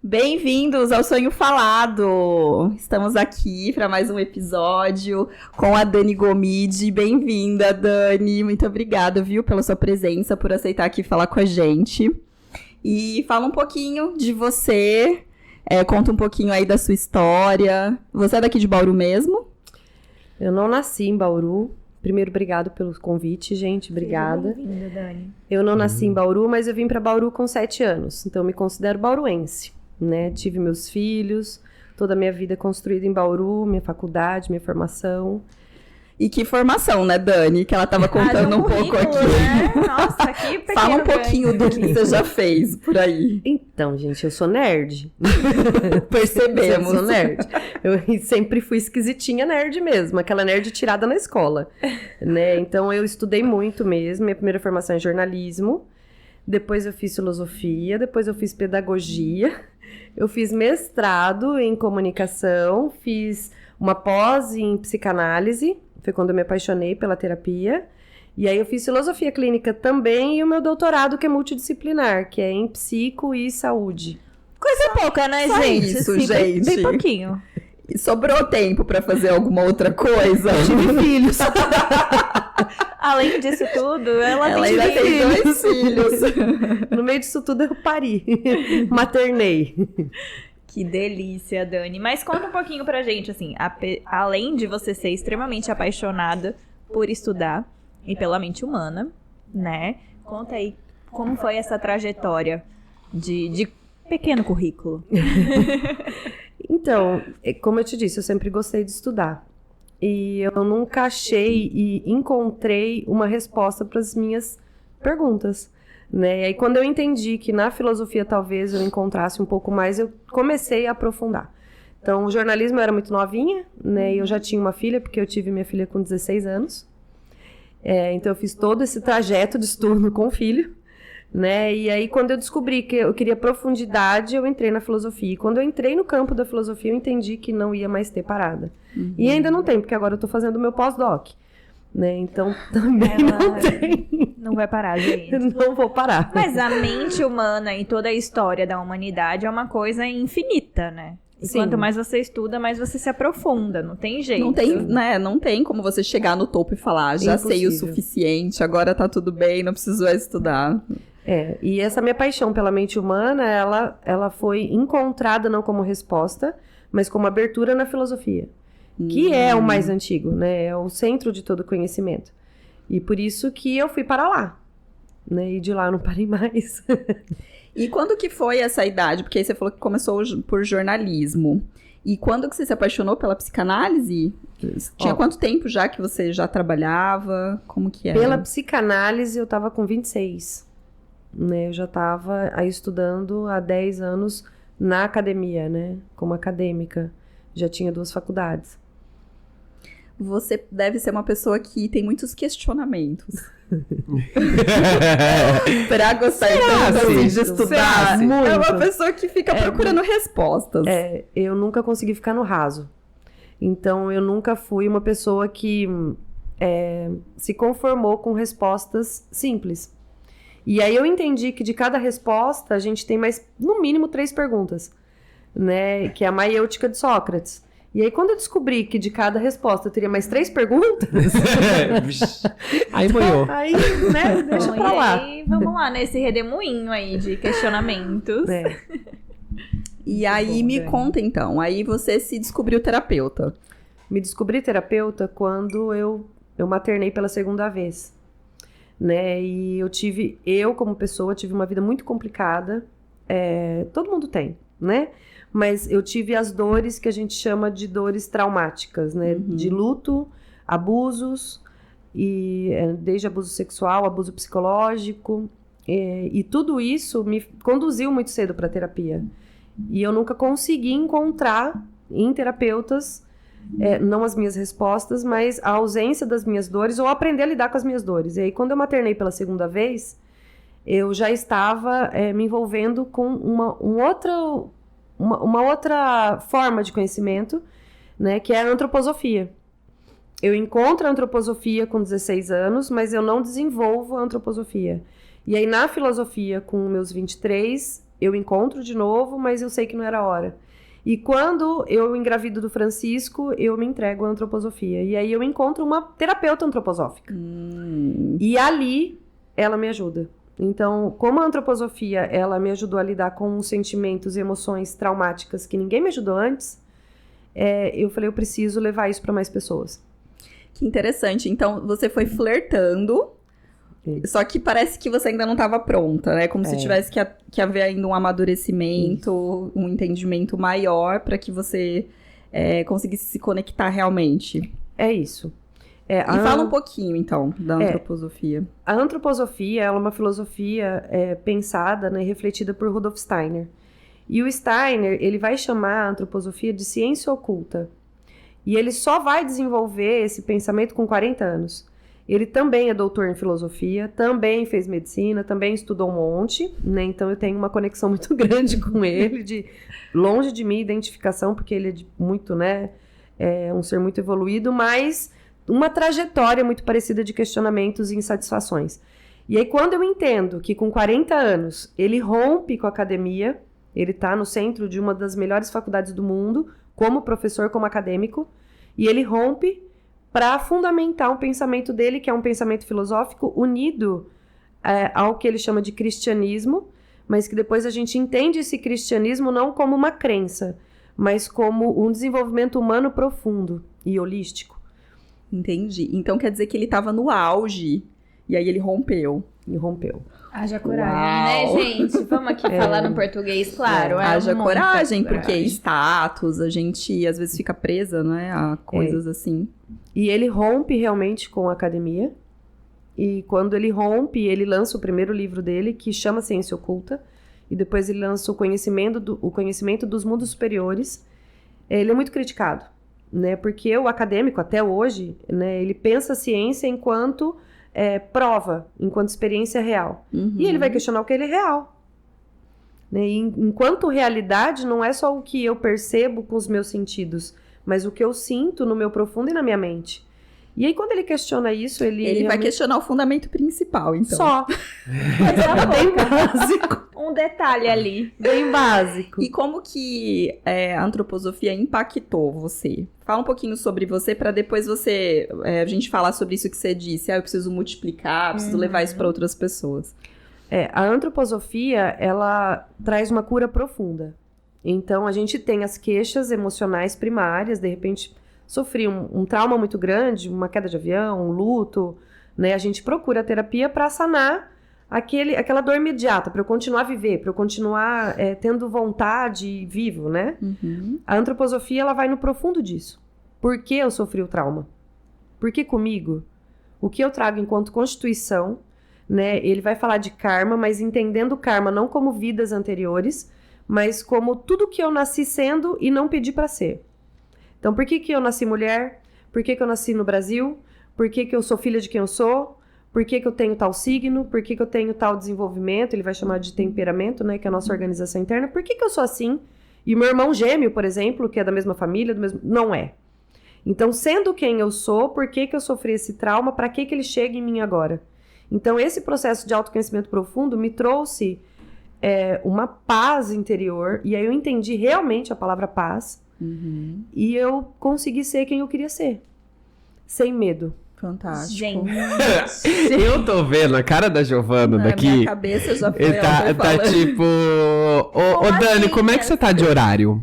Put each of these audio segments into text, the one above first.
Bem-vindos ao Sonho Falado! Estamos aqui para mais um episódio com a Dani Gomide. Bem-vinda, Dani! Muito obrigada, viu, pela sua presença, por aceitar aqui falar com a gente. E fala um pouquinho de você, conta um pouquinho aí da sua história. Você é daqui de Bauru mesmo? Eu não nasci em Bauru. Primeiro, obrigado pelo convite, gente. Obrigada. Bem-vinda, Dani. Eu não nasci em Bauru, mas eu vim para Bauru com 7 anos. Então, eu me considero bauruense, né? Tive meus filhos, toda a minha vida construída em Bauru, minha faculdade, minha formação. E que formação, né, Dani? Que ela estava contando um pouco aqui. Né? Nossa, que pequeno. Fala um pouquinho do que você já fez por aí. Então, gente, eu sou nerd. Percebemos. Eu sou nerd. Eu sempre fui esquisitinha nerd mesmo, aquela nerd tirada na escola, né? Então, eu estudei muito mesmo. Minha primeira formação é jornalismo. Depois eu fiz filosofia, depois eu fiz pedagogia. Eu fiz mestrado em comunicação, fiz uma pós em psicanálise. Foi quando eu me apaixonei pela terapia. E aí eu fiz filosofia clínica também e o meu doutorado que é multidisciplinar, que é em psico e saúde. Coisa pouca, né, só gente? isso, Assim, gente. Bem pouquinho. E sobrou tempo pra fazer alguma outra coisa? Tive filhos. Além disso tudo, ela ainda tem tem 2 filhos. No meio disso tudo eu pari. Maternei. Que delícia, Dani. Mas conta um pouquinho pra gente, assim, além de você ser extremamente apaixonada por estudar e pela mente humana, né? Conta aí como foi essa trajetória de pequeno currículo. Então, como eu te disse, eu sempre gostei de estudar. E eu nunca achei e encontrei uma resposta para as minhas perguntas, né? E aí, quando eu entendi que na filosofia talvez eu encontrasse um pouco mais, eu comecei a aprofundar. Então, o jornalismo eu era muito novinha, né? E eu já tinha uma filha, porque eu tive minha filha com 16 anos. Então, eu fiz todo esse trajeto de estudo com o filho, né? E aí, quando eu descobri que eu queria profundidade, eu entrei na filosofia. E quando eu entrei no campo da filosofia, eu entendi que não ia mais ter parada. Uhum. E ainda não tem, porque agora eu tô fazendo o meu pós-doc, né? Então, também não tem. Não vai parar, gente. Não vou parar. Mas a mente humana e toda a história da humanidade é uma coisa infinita, né? E Sim. quanto mais você estuda, mais você se aprofunda. Não tem jeito. Não tem, né? Não tem como você chegar no topo e falar, já sei o suficiente, agora tá tudo bem, não preciso mais estudar. E essa minha paixão pela mente humana, ela foi encontrada não como resposta, mas como abertura na filosofia, que é o mais antigo, né? É o centro de todo conhecimento. E por isso que eu fui para lá, né? E de lá eu não parei mais. E quando que foi essa idade? Porque aí você falou que começou por jornalismo. E quando que você se apaixonou pela psicanálise? Tinha quanto tempo já que você já trabalhava? Como que era? Pela psicanálise eu estava com 26. Né, eu já estava aí estudando há 10 anos na academia, né? Como acadêmica. Já tinha 2 faculdades. Você deve ser uma pessoa que tem muitos questionamentos. Pra gostar tanto assim de estudar. É uma pessoa que fica procurando respostas. Eu nunca consegui ficar no raso. Então, eu nunca fui uma pessoa que se conformou com respostas simples. E aí eu entendi que de cada resposta a gente tem mais, no mínimo, 3 perguntas, né? Que é a maiêutica de Sócrates. E aí quando eu descobri que de cada resposta eu teria mais 3 perguntas... Aí moiou. Aí, né? Deixa pra lá. E aí, vamos lá, nesse redemoinho aí de questionamentos. E aí me conta então, aí você se descobriu terapeuta. Me descobri terapeuta quando eu maternei pela 2ª vez. Né? E eu como pessoa tive uma vida muito complicada, todo mundo tem, né? Mas eu tive as dores que a gente chama de dores traumáticas, né? De luto, abusos, e desde abuso sexual, abuso psicológico, e tudo isso me conduziu muito cedo para terapia. E eu nunca consegui encontrar em terapeutas não as minhas respostas, mas a ausência das minhas dores, ou aprender a lidar com as minhas dores. E aí, quando eu maternei pela 2ª vez, eu já estava me envolvendo com uma outra forma de conhecimento, né, que é a antroposofia. Eu encontro a antroposofia com 16 anos, mas eu não desenvolvo a antroposofia. E aí, na filosofia, com meus 23, eu encontro de novo, mas eu sei que não era a hora. E quando eu engravido do Francisco, eu me entrego à antroposofia. E aí eu encontro uma terapeuta antroposófica. E ali, ela me ajuda. Então, como a antroposofia, ela me ajudou a lidar com sentimentos e emoções traumáticas que ninguém me ajudou antes, eu falei, eu preciso levar isso para mais pessoas. Que interessante. Então, você foi flertando, só que parece que você ainda não estava pronta, né? Como se tivesse que haver ainda um amadurecimento, um entendimento maior para que você conseguisse se conectar realmente. É isso. E fala um pouquinho, então, da antroposofia. A antroposofia ela é uma filosofia pensada, né, refletida por Rudolf Steiner. E o Steiner, ele vai chamar a antroposofia de ciência oculta. E ele só vai desenvolver esse pensamento com 40 anos. Ele também é doutor em filosofia, também fez medicina, também estudou um monte, né? Então eu tenho uma conexão muito grande com ele, longe de mim, identificação, porque ele é muito, né, um ser muito evoluído, mas uma trajetória muito parecida de questionamentos e insatisfações. E aí, quando eu entendo que com 40 anos ele rompe com a academia, ele está no centro de uma das melhores faculdades do mundo, como professor, como acadêmico, e ele rompe para fundamentar um pensamento dele, que é um pensamento filosófico unido ao que ele chama de cristianismo, mas que depois a gente entende esse cristianismo não como uma crença, mas como um desenvolvimento humano profundo e holístico. Entendi. Então quer dizer que ele estava no auge e aí ele rompeu. E rompeu. Haja coragem, né, gente? Vamos aqui falar no português, claro. Haja coragem, porque status, a gente às vezes fica presa, né, a coisas assim. E ele rompe realmente com a academia. E quando ele rompe, ele lança o primeiro livro dele, que chama Ciência Oculta. E depois ele lança o conhecimento dos mundos superiores. Ele é muito criticado, né? Porque o acadêmico, até hoje, né, ele pensa a ciência enquanto prova, enquanto experiência real. E ele vai questionar o que ele é real. Né? E enquanto realidade não é só o que eu percebo com os meus sentidos, mas o que eu sinto no meu profundo e na minha mente. E aí, quando ele questiona isso, ele vai questionar o fundamento principal, então. Só. Mas é bem básico. Um detalhe ali. Bem básico. E como que a antroposofia impactou você? Fala um pouquinho sobre você, para depois a gente falar sobre isso que você disse. Eu preciso multiplicar, preciso levar isso para outras pessoas. A antroposofia, ela traz uma cura profunda. Então, a gente tem as queixas emocionais primárias, de repente sofri um trauma muito grande, uma queda de avião, um luto, né? A gente procura a terapia para sanar aquela dor imediata, para eu continuar a viver, para eu continuar tendo vontade vivo, né? A antroposofia, ela vai no profundo disso. Por que eu sofri o trauma? Por que comigo? O que eu trago enquanto constituição, né? Ele vai falar de karma, mas entendendo o karma não como vidas anteriores, mas como tudo que eu nasci sendo e não pedi para ser. Então, por que eu nasci mulher? Por que eu nasci no Brasil? Por que eu sou filha de quem eu sou? Por que eu tenho tal signo? Por que eu tenho tal desenvolvimento? Ele vai chamar de temperamento, né? Que é a nossa organização interna. Por que eu sou assim? E meu irmão gêmeo, por exemplo, que é da mesma família, não é. Então, sendo quem eu sou, por que eu sofri esse trauma? Para que ele chega em mim agora? Então, esse processo de autoconhecimento profundo me trouxe uma paz interior. E aí eu entendi realmente a palavra paz. E eu consegui ser quem eu queria ser. Sem medo. Fantástico. Gente. Eu tô vendo a cara da Giovana daqui. Minha cabeça já foi. Tá tipo. Ô Dani, assim, como é que você tá de horário?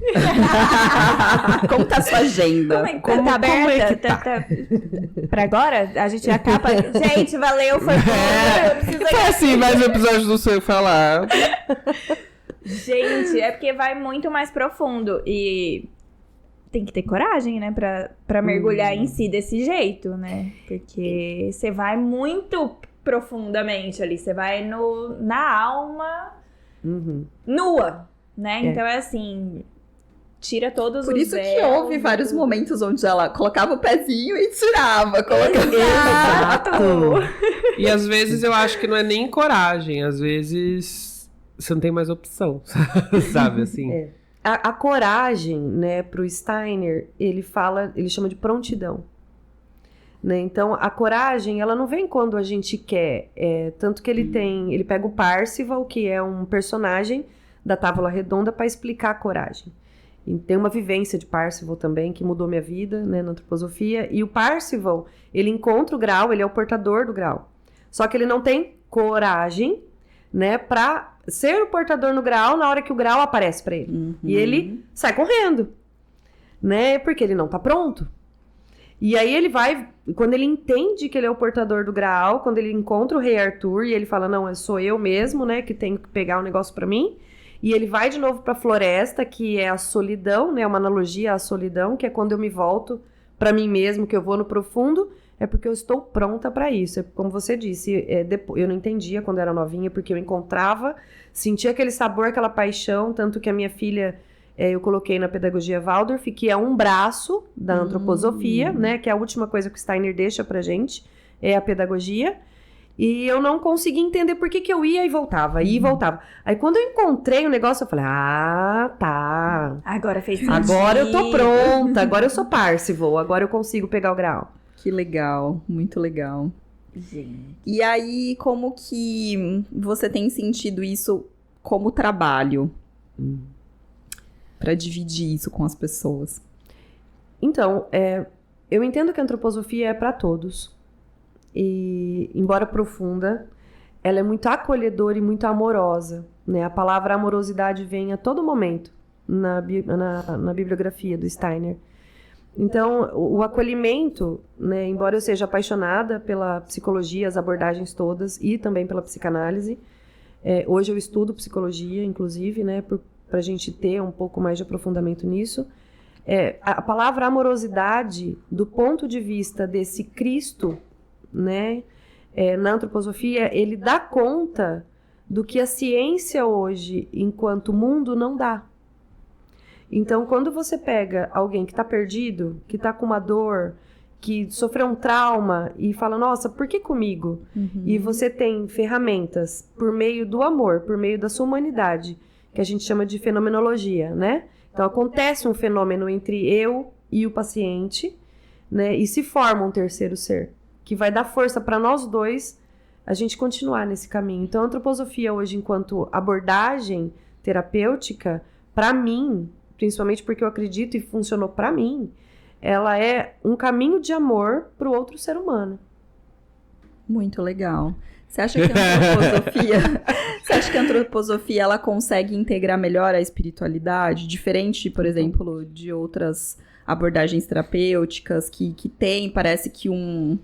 Como tá a sua agenda? Tá aberta? Pra agora? A gente acaba. Gente, valeu, foi bom. Foi assim, mais um episódio do Sonho Falar. Gente, é porque vai muito mais profundo. E tem que ter coragem, né? Pra mergulhar em si desse jeito, né? Porque você vai muito profundamente ali. Você vai na alma nua, né? Então é assim... Tira todos Por os isso que houve vários momentos onde ela colocava o pezinho e tirava. Exato! E às vezes eu acho que não é nem coragem. Às vezes você não tem mais opção, sabe assim? A coragem, né, pro Steiner, ele chama de prontidão. Né? Então, a coragem, ela não vem quando a gente quer. Tanto que ele pega o Parzival, que é um personagem da Távola Redonda para explicar a coragem. E tem uma vivência de Parzival também, que mudou minha vida, né, na antroposofia. E o Parzival, ele encontra o grau, ele é o portador do grau. Só que ele não tem coragem, né, para ser o portador no grau na hora que o grau aparece para ele. Uhum. E ele sai correndo, né, porque ele não tá pronto. E aí ele vai, quando ele entende que ele é o portador do grau, quando ele encontra o Rei Arthur e ele fala, não, sou eu mesmo, né, que tenho que pegar o negócio para mim. E ele vai de novo para a floresta, que é a solidão, né? Uma analogia à solidão, que é quando eu me volto para mim mesmo, que eu vou no profundo, é porque eu estou pronta para isso. É como você disse, eu não entendia quando era novinha, porque eu encontrava, sentia aquele sabor, aquela paixão, tanto que a minha filha, eu coloquei na pedagogia Waldorf, que é um braço da antroposofia, né? Que é a última coisa que o Steiner deixa pra gente, é a pedagogia. E eu não conseguia entender por que eu ia e voltava, ia e voltava. Aí quando eu encontrei o negócio, eu falei, tá. Agora fez sentido. Agora eu tô pronta, agora eu sou Parzival, agora eu consigo pegar o grau. Que legal, muito legal. Gente. E aí, como que você tem sentido isso como trabalho? Pra dividir isso com as pessoas. Então, eu entendo que a antroposofia é para todos. E, embora profunda, ela é muito acolhedora e muito amorosa, né? A palavra amorosidade vem a todo momento na bibliografia do Steiner. Então, o acolhimento, né? Embora eu seja apaixonada pela psicologia, as abordagens todas, e também pela psicanálise, hoje eu estudo psicologia, inclusive, né? Para a gente ter um pouco mais de aprofundamento nisso. A palavra amorosidade, do ponto de vista desse Cristo, né, na antroposofia, ele dá conta do que a ciência hoje, enquanto mundo, não dá. Então, quando você pega alguém que está perdido, que está com uma dor, que sofreu um trauma e fala, nossa, por que comigo? Uhum. E você tem ferramentas por meio do amor, por meio da sua humanidade, que a gente chama de fenomenologia, né? Então, acontece um fenômeno entre eu e o paciente, né, e se forma um terceiro ser, que vai dar força para nós dois a gente continuar nesse caminho. Então, a antroposofia hoje, enquanto abordagem terapêutica, para mim, principalmente porque eu acredito e funcionou para mim, ela é um caminho de amor para o outro ser humano. Muito legal. Você acha que a antroposofia ela consegue integrar melhor a espiritualidade, diferente, por exemplo, de outras abordagens terapêuticas que tem, parece que um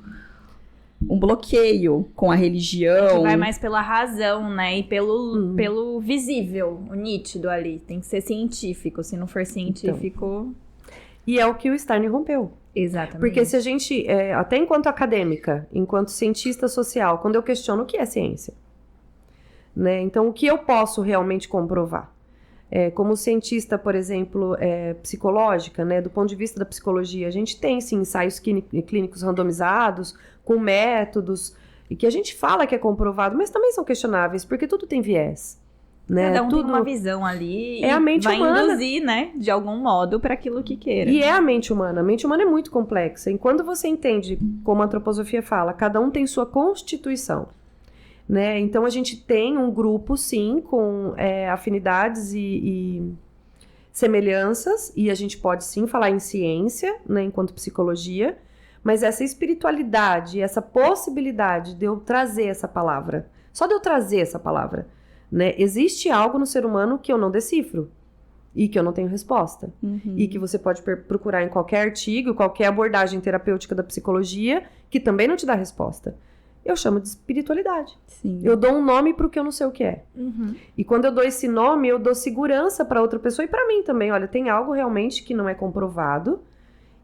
bloqueio com a religião. Que vai mais pela razão, né? E pelo visível, o nítido ali. Tem que ser científico. Se não for científico... Então, e é o que o Steiner rompeu. Exatamente. Porque se a gente, até enquanto acadêmica, enquanto cientista social, quando eu questiono o que é ciência, né? Então, o que eu posso realmente comprovar? Como cientista, por exemplo, psicológica, né? Do ponto de vista da psicologia, a gente tem, sim, ensaios clínicos randomizados, com métodos, e que a gente fala que é comprovado, mas também são questionáveis, porque tudo tem viés. Né? Cada um tem uma visão ali a mente vai humana. Induzir, né, de algum modo para aquilo que queira. E é a mente humana. A mente humana é muito complexa. E quando você entende, como a antroposofia fala, cada um tem sua constituição. Né? Então, a gente tem um grupo, sim, com afinidades e semelhanças, e a gente pode, sim, falar em ciência, né, enquanto psicologia, mas essa espiritualidade, essa possibilidade de eu trazer essa palavra, só de eu trazer essa palavra, né? Existe algo no ser humano que eu não decifro e que eu não tenho resposta. Uhum. E que você pode procurar em qualquer artigo, qualquer abordagem terapêutica da psicologia, que também não te dá resposta. Eu chamo de espiritualidade. Sim. Eu dou um nome para o que eu não sei o que é. Uhum. E quando eu dou esse nome, eu dou segurança para outra pessoa e para mim também. Olha, tem algo realmente que não é comprovado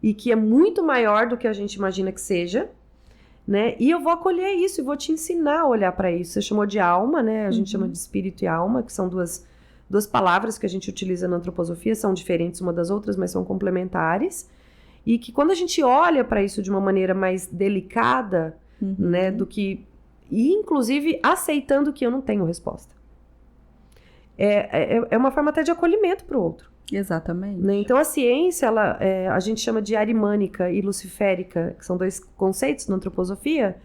e que é muito maior do que a gente imagina que seja, né? E eu vou acolher isso e vou te ensinar a olhar para isso. Você chamou de alma, né? A gente chama de espírito e alma, que são duas palavras que a gente utiliza na antroposofia, são diferentes uma das outras, mas são complementares. E que quando a gente olha para isso de uma maneira mais delicada, né, do que... E, inclusive, aceitando que eu não tenho resposta. É uma forma até de acolhimento para o outro. Exatamente. Né? Então, a ciência, a gente chama de arimânica e luciférica, que são dois conceitos na antroposofia,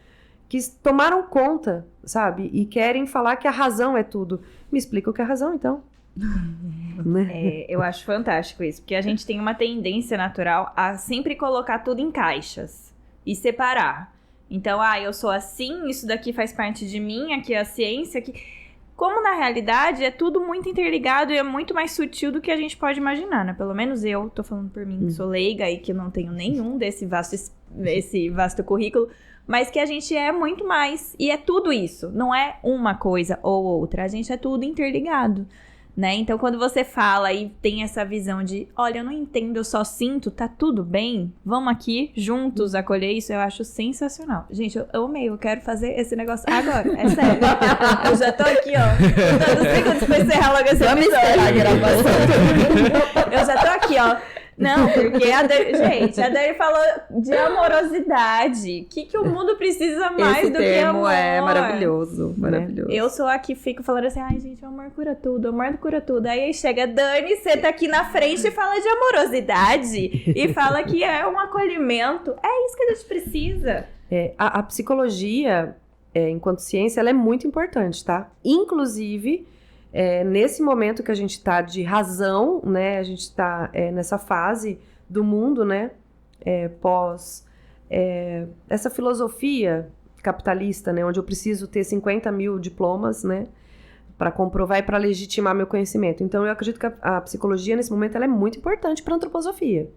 que tomaram conta, sabe? E querem falar que a razão é tudo. Me explica o que é a razão, então. Né? Eu acho fantástico isso, porque a gente tem uma tendência natural a sempre colocar tudo em caixas e separar. Então, eu sou assim, isso daqui faz parte de mim, aqui é a ciência, aqui... Como na realidade é tudo muito interligado e é muito mais sutil do que a gente pode imaginar, né? Pelo menos eu tô falando por mim, que sou leiga e que não tenho nenhum desse vasto currículo, mas que a gente é muito mais, e é tudo isso, não é uma coisa ou outra, a gente é tudo interligado. Né? Então, quando você fala e tem essa visão de, olha, eu não entendo, eu só sinto, tá tudo bem, vamos aqui juntos acolher isso, eu acho sensacional. Gente, eu amei, eu quero fazer esse negócio agora, é sério. Eu já tô aqui, ó, contando segundos pra encerrar logo esse episódio. Eu já tô aqui, ó. Não, porque a Dani falou de amorosidade. O que o mundo precisa mais do que amor? Esse termo é maravilhoso, maravilhoso. Eu sou a que fico falando assim, ai gente, o amor cura tudo, o amor cura tudo. Aí chega a Dani, senta aqui na frente e fala de amorosidade. E fala que é um acolhimento. É isso que a gente precisa. A psicologia, enquanto ciência, ela é muito importante, tá? Inclusive... nesse momento que a gente está de razão, né, a gente está nessa fase do mundo, né, pós essa filosofia capitalista, né, onde eu preciso ter 50 mil diplomas, né, para comprovar e para legitimar meu conhecimento. Então, eu acredito que a psicologia, nesse momento, ela é muito importante para a antroposofia.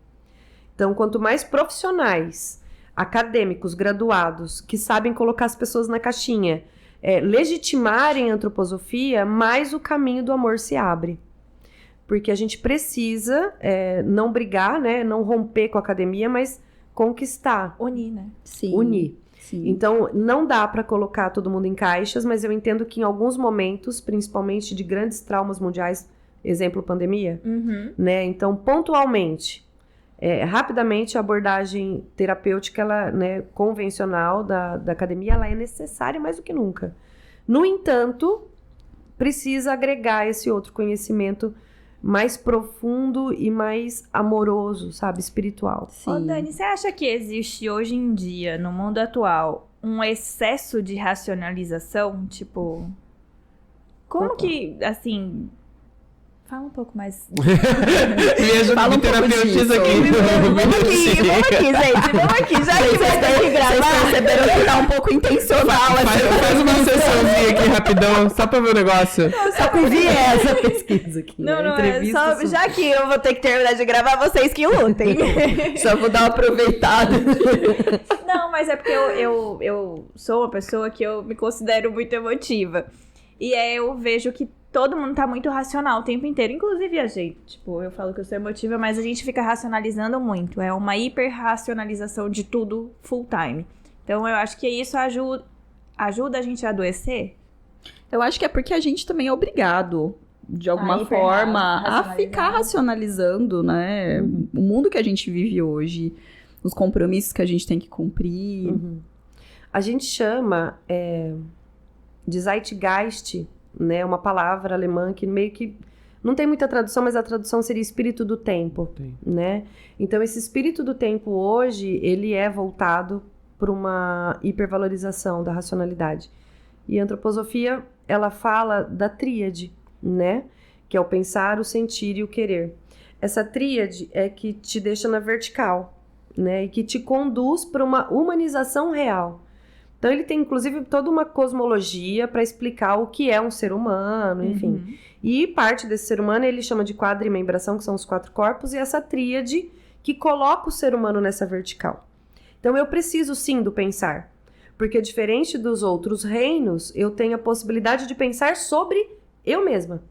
Então, quanto mais profissionais, acadêmicos, graduados, que sabem colocar as pessoas na caixinha, legitimarem a antroposofia, mais o caminho do amor se abre. Porque a gente precisa não brigar, né, não romper com a academia, mas conquistar. Unir, né? Sim. Unir. Sim. Então, não dá para colocar todo mundo em caixas, mas eu entendo que em alguns momentos, principalmente de grandes traumas mundiais, exemplo pandemia, né? Então, pontualmente, rapidamente a abordagem terapêutica, ela, né, convencional da academia, ela é necessária mais do que nunca. No entanto, precisa agregar esse outro conhecimento mais profundo e mais amoroso, sabe, espiritual. Sim. Ô, Dani, você acha que existe hoje em dia, no mundo atual, um excesso de racionalização? Tipo, como que, assim... Fala um pouco mais. Me ajuda Fala de um pouco terapeutas disso. aqui. Vamos aqui, gente. Vamos aqui, já que vai ter que gravar. Vocês perceberam que tá um pouco intencional. Faz uma sessãozinha aqui rapidão, só pra ver o negócio. Só com viés a pesquisa aqui. Não, Entrevista é só... Já que eu vou ter que terminar de gravar, vocês que lutem. Só vou dar uma aproveitada. Não, mas é porque eu sou uma pessoa que eu me considero muito emotiva. E eu vejo que todo mundo tá muito racional o tempo inteiro. Inclusive a gente. Tipo, eu falo que eu sou emotiva, mas a gente fica racionalizando muito. É uma hiperracionalização de tudo full time. Então eu acho que isso ajuda a gente a adoecer. Eu acho que é porque a gente também é obrigado, de alguma forma, a ficar racionalizando, né? O mundo que a gente vive hoje, os compromissos que a gente tem que cumprir. A gente chama de Zeitgeist, né, uma palavra alemã que meio que não tem muita tradução, mas a tradução seria espírito do tempo, né? Então, esse espírito do tempo hoje, ele é voltado para uma hipervalorização da racionalidade. E a antroposofia, ela fala da tríade, né? Que é o pensar, o sentir e o querer. Essa tríade é que te deixa na vertical, né? E que te conduz para uma humanização real. Então, ele tem, inclusive, toda uma cosmologia para explicar o que é um ser humano, enfim. E parte desse ser humano ele chama de quadrimembração, que são os 4 corpos, e essa tríade que coloca o ser humano nessa vertical. Então, eu preciso, sim, do pensar. Porque, diferente dos outros reinos, eu tenho a possibilidade de pensar sobre eu mesma.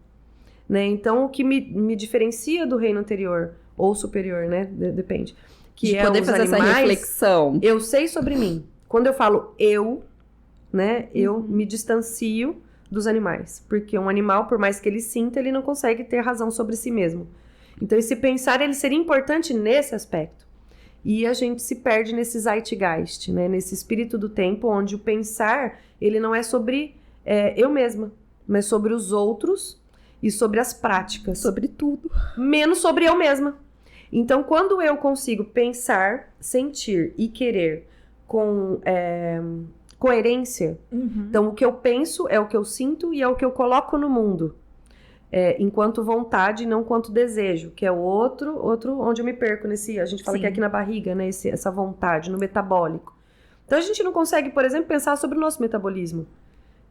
Né? Então, o que me diferencia do reino anterior, ou superior, né? Depende. Que de é poder os fazer animais, essa reflexão. Eu sei sobre mim. Quando eu falo eu, né, eu me distancio dos animais. Porque um animal, por mais que ele sinta, ele não consegue ter razão sobre si mesmo. Então, esse pensar, ele seria importante nesse aspecto. E a gente se perde nesse Zeitgeist, né, nesse espírito do tempo, onde o pensar, ele não é sobre eu mesma, mas sobre os outros e sobre as práticas. Sobre tudo. Menos sobre eu mesma. Então, quando eu consigo pensar, sentir e querer com coerência. Então, o que eu penso é o que eu sinto e é o que eu coloco no mundo. enquanto vontade e não quanto desejo, que é outro onde eu me perco nesse... A gente fala que é aqui na barriga, né? Essa vontade, no metabólico. Então a gente não consegue, por exemplo, pensar sobre o nosso metabolismo,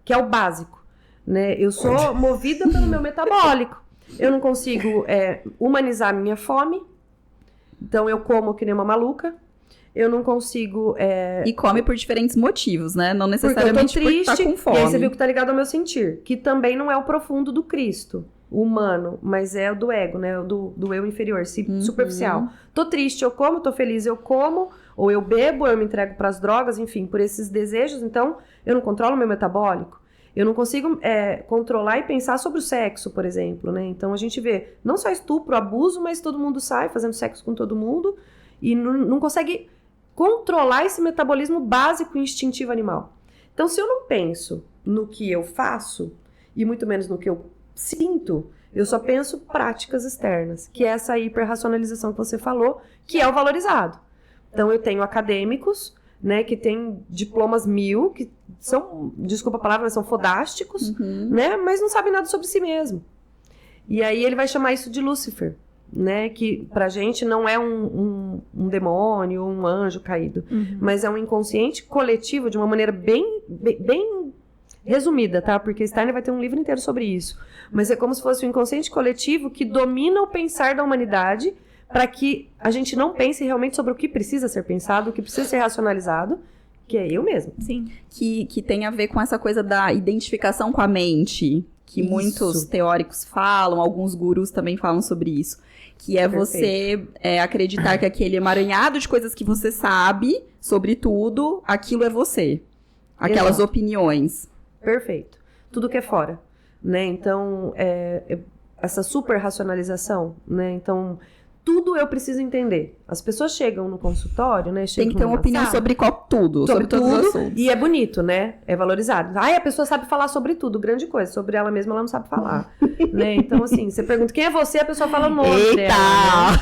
que é o básico, né? Eu sou movida pelo meu metabólico. Eu não consigo humanizar a minha fome, então eu como que nem uma maluca. Eu não consigo... E come por diferentes motivos, né? Não necessariamente porque tá com fome. E aí você viu que tá ligado ao meu sentir, que também não é o profundo do Cristo, o humano, mas é o do ego, né? Do eu inferior, superficial. Tô triste, eu como, tô feliz, eu como, ou eu bebo, eu me entrego pras drogas, enfim, por esses desejos, então eu não controlo o meu metabólico. Eu não consigo controlar e pensar sobre o sexo, por exemplo, né? Então a gente vê não só estupro, abuso, mas todo mundo sai fazendo sexo com todo mundo e não consegue controlar esse metabolismo básico e instintivo animal. Então, se eu não penso no que eu faço, e muito menos no que eu sinto, eu só penso práticas externas, que é essa hiperracionalização que você falou, que é o valorizado. Então, eu tenho acadêmicos, né, que têm diplomas 1000, que são, desculpa a palavra, mas são fodásticos, né, mas não sabem nada sobre si mesmo. E aí ele vai chamar isso de Lúcifer, né, que pra gente não é um demônio, um anjo caído, mas é um inconsciente coletivo de uma maneira bem resumida, tá? Porque Steiner vai ter um livro inteiro sobre isso. Mas é como se fosse um inconsciente coletivo que domina o pensar da humanidade para que a gente não pense realmente sobre o que precisa ser pensado, o que precisa ser racionalizado, que é eu mesmo. Sim. Que tem a ver com essa coisa da identificação com a mente, que muitos teóricos falam, alguns gurus também falam sobre isso. Que é você acreditar que aquele emaranhado de coisas que você sabe sobre tudo, aquilo é você. Aquelas opiniões. Perfeito. Tudo que é fora, né? Então, essa super racionalização, né? Então, tudo eu preciso entender. As pessoas chegam no consultório, né? Tem que ter uma opinião sobre tudo, sobre todos os assuntos. E é bonito, né? É valorizado. Ai, a pessoa sabe falar sobre tudo, grande coisa. Sobre ela mesma, ela não sabe falar. Né? Então, assim, você pergunta quem é você, a pessoa fala o nome dela.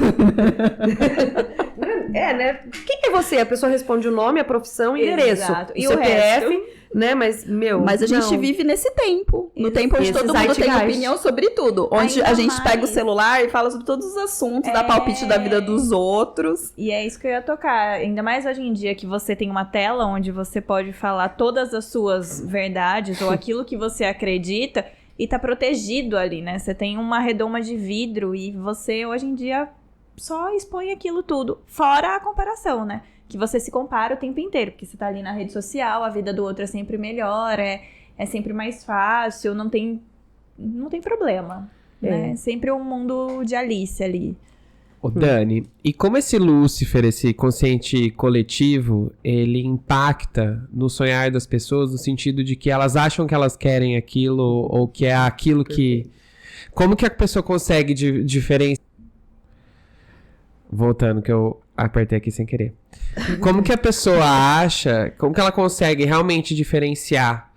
Né? Né? Quem é você? A pessoa responde o nome, a profissão e endereço. Exato. E o CPF, o resto? Né? Mas a gente vive nesse tempo. No tempo onde todo mundo tem opinião sobre tudo. Onde ainda a gente mais pega o celular e fala sobre todos os assuntos, dá palpite da vida dos outros. E é isso que eu ia tocar. Ainda mais hoje em dia que você tem uma tela onde você pode falar todas as suas verdades ou aquilo que você acredita e tá protegido ali, né? Você tem uma redoma de vidro e você hoje em dia só expõe aquilo tudo. Fora a comparação, né? Que você se compara o tempo inteiro, porque você tá ali na rede social, a vida do outro é sempre melhor, é sempre mais fácil, não tem problema, né? Sempre um mundo de Alice ali. Ô Dani, e como esse Lúcifer, esse consciente coletivo, ele impacta no sonhar das pessoas, no sentido de que elas acham que elas querem aquilo, ou que é aquilo que... Como que a pessoa consegue diferenciar? Voltando, que eu apertei aqui sem querer. Como que a pessoa acha, como que ela consegue realmente diferenciar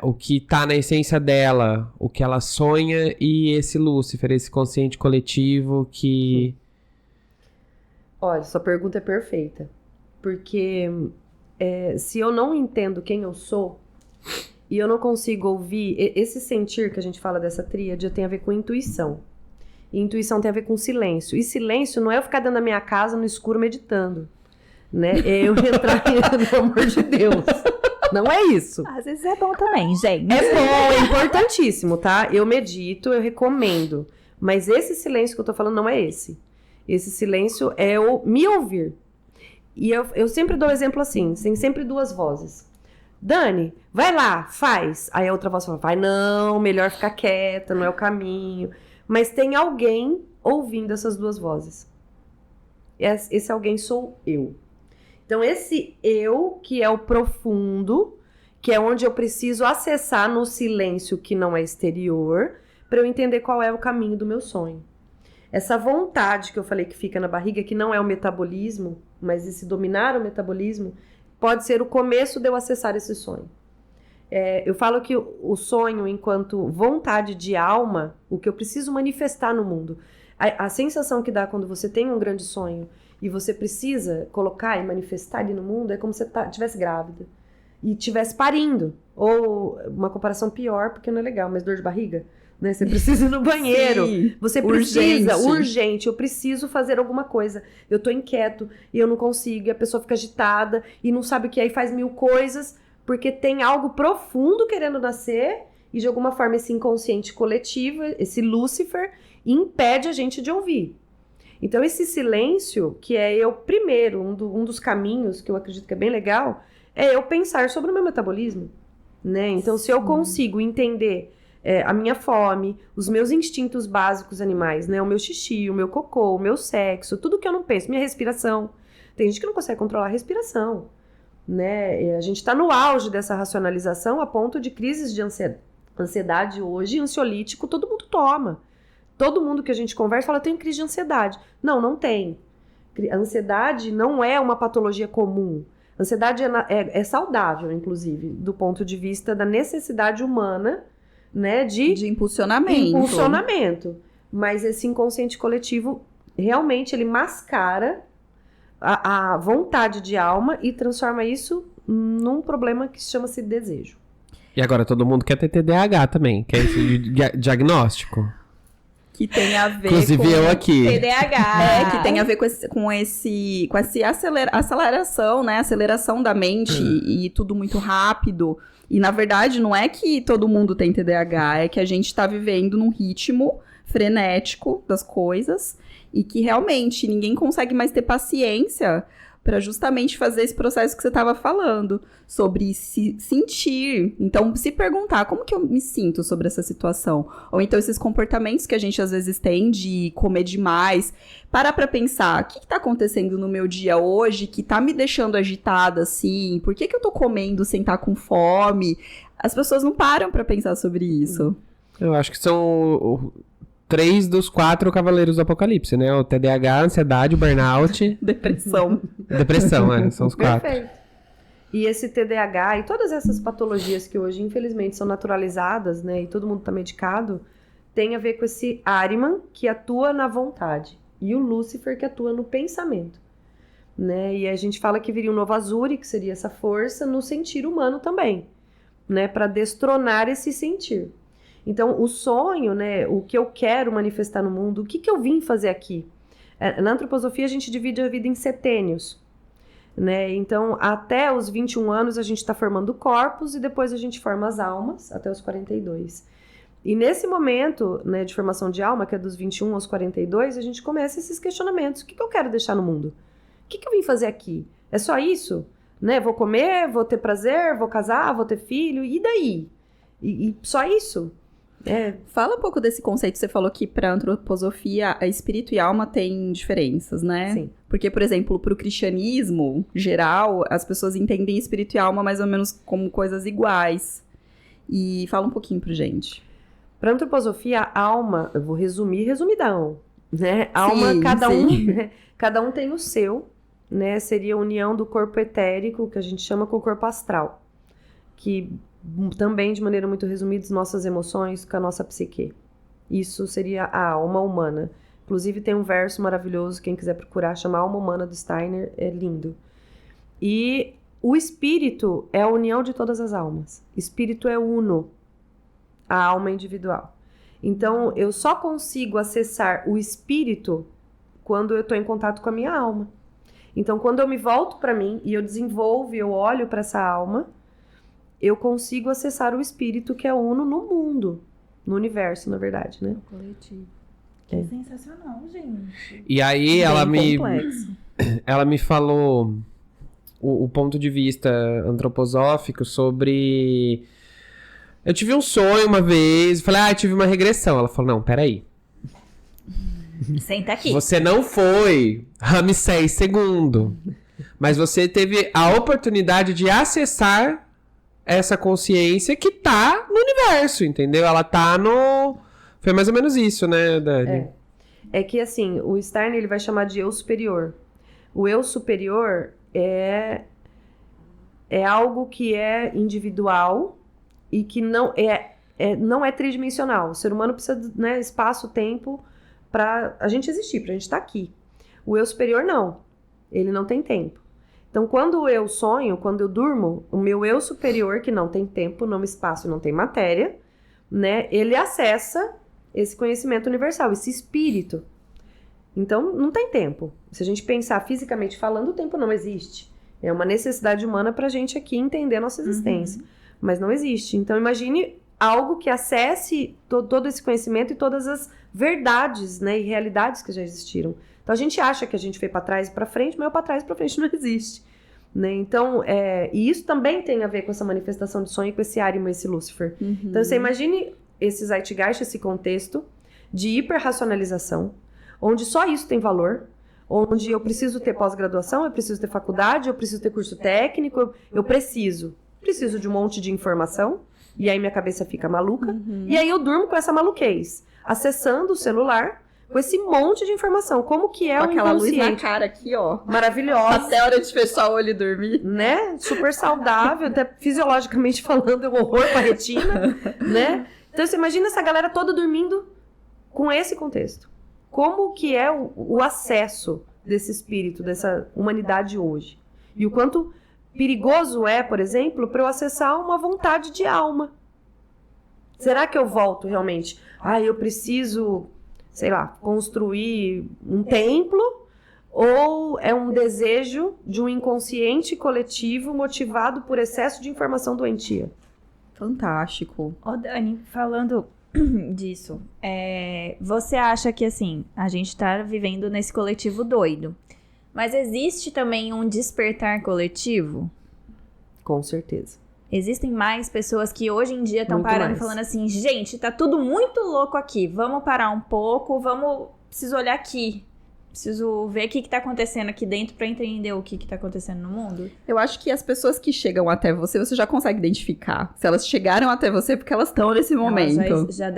o que tá na essência dela, o que ela sonha e esse Lúcifer, esse consciente coletivo que... Olha, sua pergunta é perfeita. Porque se eu não entendo quem eu sou e eu não consigo ouvir... Esse sentir que a gente fala dessa tríade tem a ver com intuição. E intuição tem a ver com silêncio. E silêncio não é eu ficar dentro da minha casa no escuro meditando, né? É eu entrar pelo amor de Deus. Não é isso. Às vezes é bom também, gente. É bom, é importantíssimo, tá? Eu medito, eu recomendo. Mas esse silêncio que eu tô falando não é esse. Esse silêncio é eu me ouvir. E eu sempre dou exemplo assim, tem sempre duas vozes. Dani, vai lá, faz. Aí a outra voz fala, vai não, melhor ficar quieta, não é o caminho. Mas tem alguém ouvindo essas duas vozes. Esse alguém sou eu. Então, esse eu, que é o profundo, que é onde eu preciso acessar no silêncio que não é exterior, para eu entender qual é o caminho do meu sonho. Essa vontade que eu falei que fica na barriga, que não é o metabolismo, mas esse dominar o metabolismo, pode ser o começo de eu acessar esse sonho. Eu falo que o sonho, enquanto vontade de alma, o que eu preciso manifestar no mundo, a sensação que dá quando você tem um grande sonho e você precisa colocar e manifestar ele no mundo, é como se você estivesse grávida e estivesse parindo. Ou uma comparação pior, porque não é legal, mas dor de barriga. né? Você precisa ir no banheiro. Sim, Você precisa, urgente. urgente, eu preciso fazer alguma coisa. Eu tô inquieto e eu não consigo, e a pessoa fica agitada e não sabe o que é e faz 1000 coisas, porque tem algo profundo querendo nascer e de alguma forma esse inconsciente coletivo, esse Lúcifer, impede a gente de ouvir. Então esse silêncio, que é eu primeiro, um dos caminhos que eu acredito que é bem legal, é eu pensar sobre o meu metabolismo, né? Então se eu consigo entender a minha fome, os meus instintos básicos animais, né? O meu xixi, o meu cocô, o meu sexo, tudo que eu não penso, minha respiração. Tem gente que não consegue controlar a respiração, né? E a gente está no auge dessa racionalização a ponto de crises de ansiedade hoje, ansiolítico, todo mundo toma. Todo mundo que a gente conversa fala, eu tenho crise de ansiedade. Não, não tem. A ansiedade não é uma patologia comum. A ansiedade é saudável, inclusive, do ponto de vista da necessidade humana, né, de impulsionamento. Mas esse inconsciente coletivo, realmente, ele mascara a vontade de alma e transforma isso num problema que chama-se desejo. E agora todo mundo quer ter TDAH também, quer esse diagnóstico. Que tem a ver Inclusive eu aqui. TDAH. que tem a ver com essa aceleração, né? Aceleração da mente e tudo muito rápido. E, na verdade, não é que todo mundo tem TDAH, é que a gente tá vivendo num ritmo frenético das coisas e que realmente ninguém consegue mais ter paciência para justamente fazer esse processo que você estava falando, sobre se sentir. Então, se perguntar, como que eu me sinto sobre essa situação? Ou então, esses comportamentos que a gente às vezes tem de comer demais. Parar pra pensar, o que tá acontecendo no meu dia hoje que tá me deixando agitada, assim? Por que eu tô comendo sem estar com fome? As pessoas não param pra pensar sobre isso. Eu acho que são 3 dos 4 cavaleiros do apocalipse, né? O TDAH, ansiedade, o burnout... Depressão. Depressão, são os 4. Perfeito. E esse TDAH e todas essas patologias que hoje, infelizmente, são naturalizadas, né? E todo mundo tá medicado, tem a ver com esse Ahriman, que atua na vontade. E o Lúcifer, que atua no pensamento. Né? E a gente fala que viria um novo Azure, que seria essa força, no sentir humano também. Né? Para destronar esse sentir. Então, o sonho, né, o que eu quero manifestar no mundo, o que eu vim fazer aqui? Na antroposofia, a gente divide a vida em setênios, né? Então, até os 21 anos, a gente está formando corpos e depois a gente forma as almas, até os 42. E nesse momento, né, de formação de alma, que é dos 21 aos 42, a gente começa esses questionamentos. O que eu quero deixar no mundo? O que eu vim fazer aqui? É só isso? Né? Vou comer, vou ter prazer, vou casar, vou ter filho, e daí? E só isso? Fala um pouco desse conceito que você falou que para antroposofia, a espírito e alma têm diferenças, né? Sim. Porque, por exemplo, para o cristianismo geral, as pessoas entendem espírito e alma mais ou menos como coisas iguais. E fala um pouquinho pra gente. Para antroposofia, a alma, eu vou resumir resumidão, né? Alma, Sim, cada um tem o seu, né? Seria a união do corpo etérico, que a gente chama, com o corpo astral, que também, de maneira muito resumida, nossas emoções com a nossa psique. Isso seria a alma humana. Inclusive, tem um verso maravilhoso, quem quiser procurar, chama Alma Humana, do Steiner, é lindo. E o espírito é a união de todas as almas. Espírito é uno, a alma individual. Então, eu só consigo acessar o espírito quando eu estou em contato com a minha alma. Então, quando eu me volto para mim e eu desenvolvo, eu olho para essa alma, eu consigo acessar o espírito que é uno no mundo, no universo, na verdade, né? O coletivo. Que sensacional, gente. E aí Complexo. ela me falou o ponto de vista antroposófico sobre... Eu tive um sonho uma vez, falei, tive uma regressão. Ela falou, não, peraí. Senta aqui. Você não foi Ramsés II, mas você teve a oportunidade de acessar essa consciência que tá no universo, entendeu? Ela tá no... Foi mais ou menos isso, né, Dani? É que, assim, o Steiner, ele vai chamar de eu superior. O eu superior é algo que é individual e que não é tridimensional. O ser humano precisa de, né, espaço, tempo para a gente existir, pra gente estar aqui. O eu superior, não. Ele não tem tempo. Então, quando eu sonho, quando eu durmo, o meu eu superior, que não tem tempo, não espaço, não tem matéria, né, ele acessa esse conhecimento universal, esse espírito. Então, não tem tempo. Se a gente pensar fisicamente falando, o tempo não existe. É uma necessidade humana pra gente aqui entender a nossa existência. Mas não existe. Então, imagine algo que acesse todo esse conhecimento e todas as verdades, né, e realidades que já existiram. Então, a gente acha que a gente foi pra trás e pra frente, mas o pra trás e pra frente não existe. Né? Então, e isso também tem a ver com essa manifestação de sonho, com esse Ahriman, esse Lúcifer. Então, você imagine esse Zeitgeist, esse contexto de hiperracionalização, onde só isso tem valor, onde eu preciso ter pós-graduação, eu preciso ter faculdade, eu preciso ter curso técnico, eu preciso de um monte de informação, e aí minha cabeça fica maluca, e aí eu durmo com essa maluquez, acessando o celular com esse monte de informação. Como que é com o aquela luz na inconsciente? cara aqui, ó. Maravilhosa. Até a hora de fechar o olho e dormir. Né? Super saudável, até fisiologicamente falando, é um horror pra retina, né? Então, você imagina essa galera toda dormindo com esse contexto. Como que é o acesso desse espírito, dessa humanidade hoje? E o quanto perigoso é, por exemplo, para eu acessar uma vontade de alma. Será que eu volto realmente? Eu preciso, sei lá, construir um templo? Ou é um desejo de um inconsciente coletivo motivado por excesso de informação doentia? Fantástico. Ô, Dani, falando disso, você acha que, assim, a gente tá vivendo nesse coletivo doido, mas existe também um despertar coletivo? Com certeza. Existem mais pessoas que hoje em dia estão Muito parando mais. e falando assim, gente, tá tudo muito louco aqui, vamos parar um pouco, preciso olhar aqui. Preciso ver o que tá acontecendo aqui dentro pra entender o que tá acontecendo no mundo. Eu acho que as pessoas que chegam até você já consegue identificar. Se elas chegaram até você, porque elas estão nesse momento. Já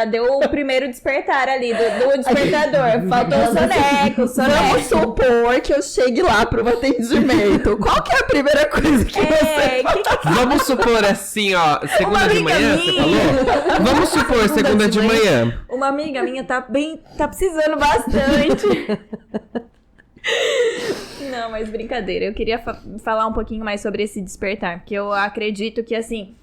deu o primeiro despertar ali, do despertador. Faltou o soneco. Vamos supor que eu chegue lá pro atendimento. Qual que é a primeira coisa que você... Vamos supor assim, ó, segunda Uma de amiga manhã, você minha. falou? Vamos supor segunda de manhã. Uma amiga minha tá precisando bastante. Não, mas brincadeira. Eu queria falar um pouquinho mais sobre esse despertar, porque eu acredito que, assim,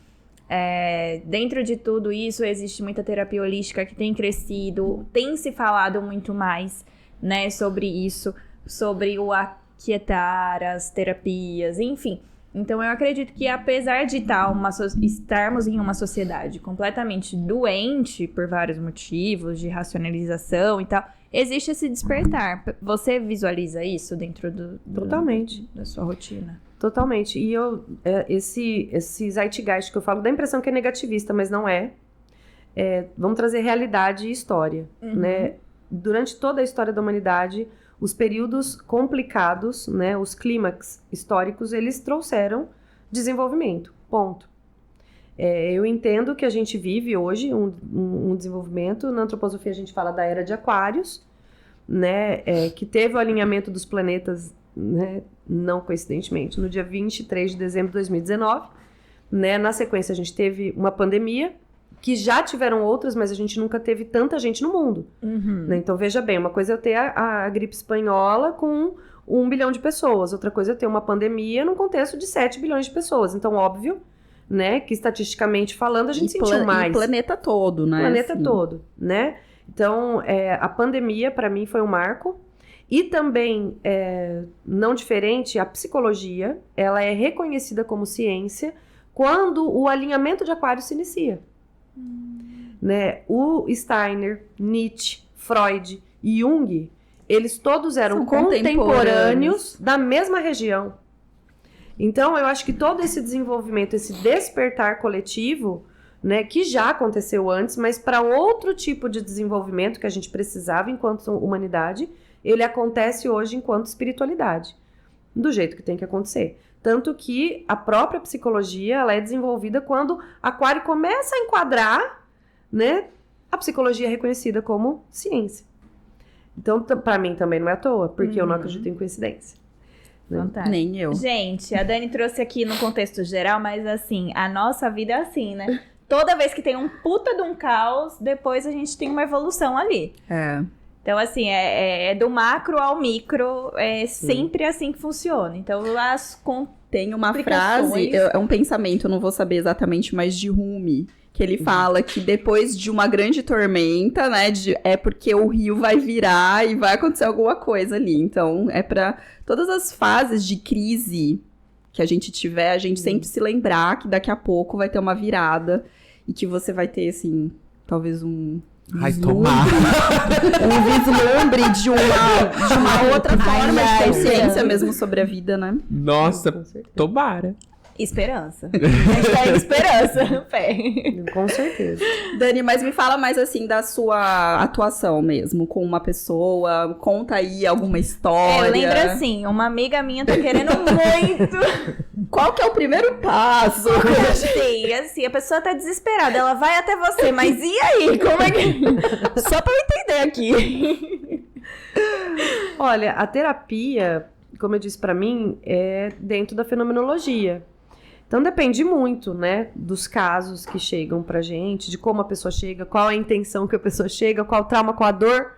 dentro de tudo isso existe muita terapia holística que tem crescido, tem se falado muito mais, né, sobre isso, sobre o aquietar, as terapias, enfim. Então eu acredito que, apesar de estarmos em uma sociedade completamente doente por vários motivos de racionalização e tal, existe esse despertar. Você visualiza isso dentro Totalmente. da sua rotina? Totalmente. E esse Zeitgeist que eu falo, dá a impressão que é negativista, mas não é. Vamos trazer realidade e história, né? Durante toda a história da humanidade, os períodos complicados, né, os clímax históricos, eles trouxeram desenvolvimento, ponto. Eu entendo que a gente vive hoje um desenvolvimento. Na antroposofia a gente fala da Era de Aquários, né, que teve o alinhamento dos planetas, né, não coincidentemente, no dia 23 de dezembro de 2019. Né, na sequência a gente teve uma pandemia, que já tiveram outras, mas a gente nunca teve tanta gente no mundo. Né? Então, veja bem, uma coisa é eu ter a gripe espanhola com 1 bilhão de pessoas, outra coisa é eu ter uma pandemia num contexto de 7 bilhões de pessoas. Então, óbvio, né, que estatisticamente falando, a gente sentiu mais. E o planeta todo, né? O planeta assim. todo, né? Então, a pandemia, para mim, foi um marco. E também, não diferente, a psicologia, ela é reconhecida como ciência quando o alinhamento de Aquário se inicia. Né? O Steiner, Nietzsche, Freud e Jung, eles todos eram contemporâneos da mesma região. Então, eu acho que todo esse desenvolvimento, esse despertar coletivo, né, que já aconteceu antes, mas para outro tipo de desenvolvimento que a gente precisava enquanto humanidade, ele acontece hoje enquanto espiritualidade, do jeito que tem que acontecer. Tanto que a própria psicologia, ela é desenvolvida quando Aquário começa a enquadrar, né, a psicologia é reconhecida como ciência. Então, para mim também não é à toa, porque eu não acredito em coincidência. Fantástico. Nem eu. Gente, a Dani trouxe aqui no contexto geral, mas assim, a nossa vida é assim, né? Toda vez que tem um puta de um caos, depois a gente tem uma evolução ali. Então, assim, é do macro ao micro, sempre assim que funciona. Então, Tem uma frase, é um pensamento, eu não vou saber exatamente, mas de Rumi, que ele fala que depois de uma grande tormenta, né, é porque o rio vai virar e vai acontecer alguma coisa ali. Então, é pra todas as fases de crise que a gente tiver, a gente sempre se lembrar que daqui a pouco vai ter uma virada e que você vai ter, assim, talvez um vislumbre de uma outra forma de consciência mesmo sobre a vida, né? Nossa, tomara. Esperança. Hashtag esperança. Fé. Com certeza. Dani, mas me fala mais assim da sua atuação mesmo com uma pessoa. Conta aí alguma história. Lembra assim, uma amiga minha tá querendo muito. Qual que é o primeiro passo? Assim, a pessoa tá desesperada, ela vai até você, mas e aí? Como é que... Só pra eu entender aqui. Olha, a terapia, como eu disse pra mim, é dentro da fenomenologia. Então depende muito, né, dos casos que chegam pra gente, de como a pessoa chega, qual a intenção que a pessoa chega, qual o trauma, qual a dor.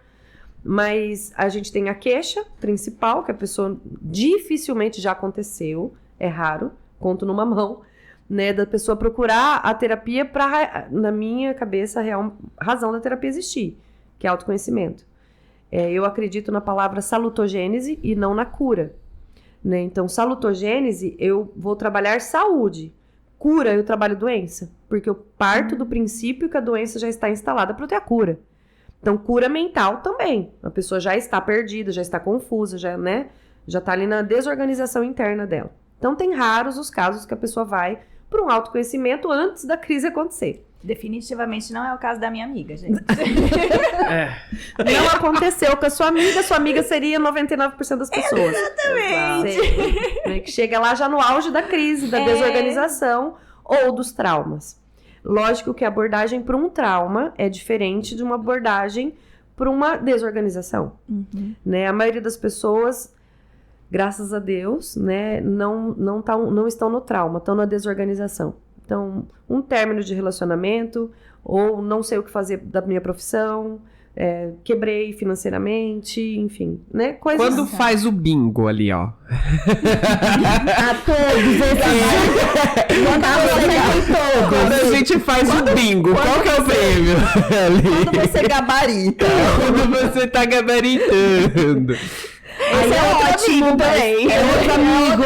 Mas a gente tem a queixa principal, que a pessoa dificilmente já aconteceu, é raro, conto numa mão, né, da pessoa procurar a terapia pra, na minha cabeça, a real razão da terapia existir, que é autoconhecimento. Eu acredito na palavra salutogênese e não na cura. Né? Então, salutogênese, eu vou trabalhar saúde. Cura, eu trabalho doença. Porque eu parto do princípio que a doença já está instalada para eu ter a cura. Então, cura mental também. A pessoa já está perdida, já está confusa, já está ali na desorganização interna dela. Então, tem raros os casos que a pessoa vai para um autoconhecimento antes da crise acontecer. Definitivamente não é o caso da minha amiga, gente. Não aconteceu com a sua amiga seria 99% das pessoas. Exatamente. Né, que chega lá já no auge da crise, da desorganização ou dos traumas. Lógico que a abordagem para um trauma é diferente de uma abordagem para uma desorganização. Uhum. Né? A maioria das pessoas, graças a Deus, né, não estão no trauma, estão na desorganização. Então, um término de relacionamento, ou não sei o que fazer da minha profissão, quebrei financeiramente, enfim, né? Coisas Quando faz o bingo ali, ó. A todos Quando a gente faz o bingo, qual que é o prêmio? Quando você gabarita. Quando você tá gabaritando. Esse é ótimo também. É outro amigo.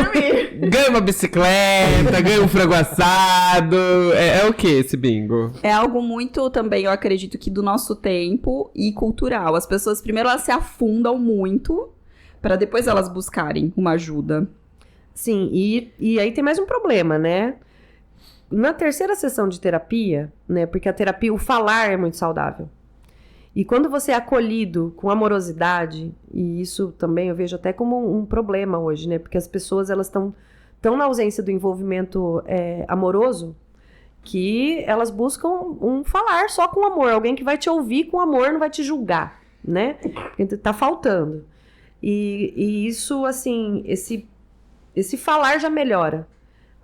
Ganha uma bicicleta, ganha um frango assado. É o que esse bingo? É algo muito também, eu acredito que do nosso tempo e cultural. As pessoas primeiro elas se afundam muito para depois elas buscarem uma ajuda. Sim, e aí tem mais um problema, né? Na terceira sessão de terapia, né? Porque a terapia, o falar é muito saudável. E quando você é acolhido com amorosidade, e isso também eu vejo até como um problema hoje, né? Porque as pessoas, elas estão tão na ausência do envolvimento amoroso, que elas buscam um falar só com amor. Alguém que vai te ouvir com amor, não vai te julgar, né? Porque tá faltando. E isso, assim, esse falar já melhora.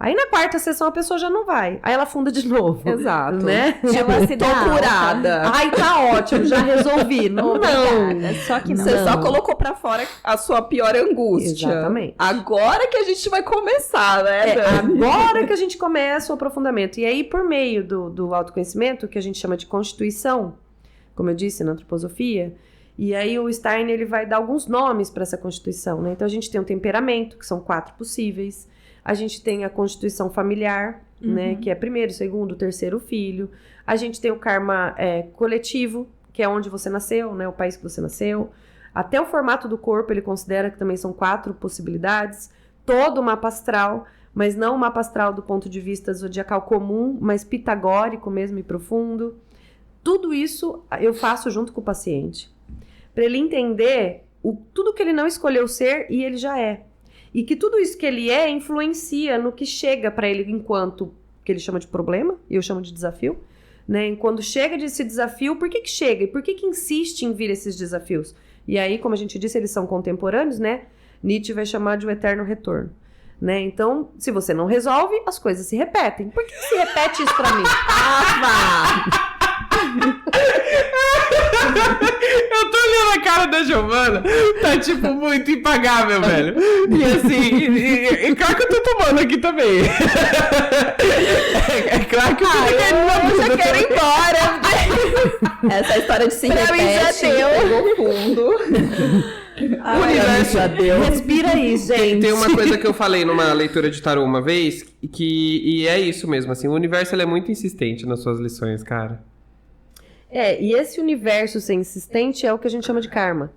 Aí na quarta sessão a pessoa já não vai. Aí ela funda de novo. Exato. Né? Ela se Tô dá curada. Ai, tá ótimo, já resolvi. Não. Obrigada. Só que não. Você só colocou pra fora a sua pior angústia. Exatamente. Agora que a gente vai começar, né, Dani? Agora que a gente começa o aprofundamento. E aí, por meio do autoconhecimento, que a gente chama de constituição, como eu disse na antroposofia, e aí o Steiner ele vai dar alguns nomes para essa constituição, né? Então a gente tem o temperamento, que são 4 possíveis. A gente tem a constituição familiar, né? Que é primeiro, segundo, terceiro filho. A gente tem o karma coletivo, que é onde você nasceu, né? O país que você nasceu. Até o formato do corpo, ele considera que também são 4 possibilidades. Todo o mapa astral, mas não o mapa astral do ponto de vista zodiacal comum, mas pitagórico mesmo e profundo. Tudo isso eu faço junto com o paciente. Para ele entender tudo que ele não escolheu ser e ele já é. E que tudo isso que ele influencia no que chega para ele enquanto, que ele chama de problema, e eu chamo de desafio, né? E quando chega desse desafio, por que chega? E por que insiste em vir esses desafios? E aí, como a gente disse, eles são contemporâneos, né? Nietzsche vai chamar de um eterno retorno, né? Então, se você não resolve, as coisas se repetem. Por que se repete isso pra mim? Eu tô olhando a cara da Giovana tá, tipo, muito impagável, velho. E assim, e claro que eu tô tomando aqui também. É claro que eu já quero ir embora. Essa história de se Pra mim já repete, deu. pegou fundo. O universo já deu. Respira aí, gente. Tem uma coisa que eu falei numa leitura de tarô uma vez, e é isso mesmo, assim, o universo ele é muito insistente nas suas lições, cara. E esse universo ser insistente é o que a gente chama de karma.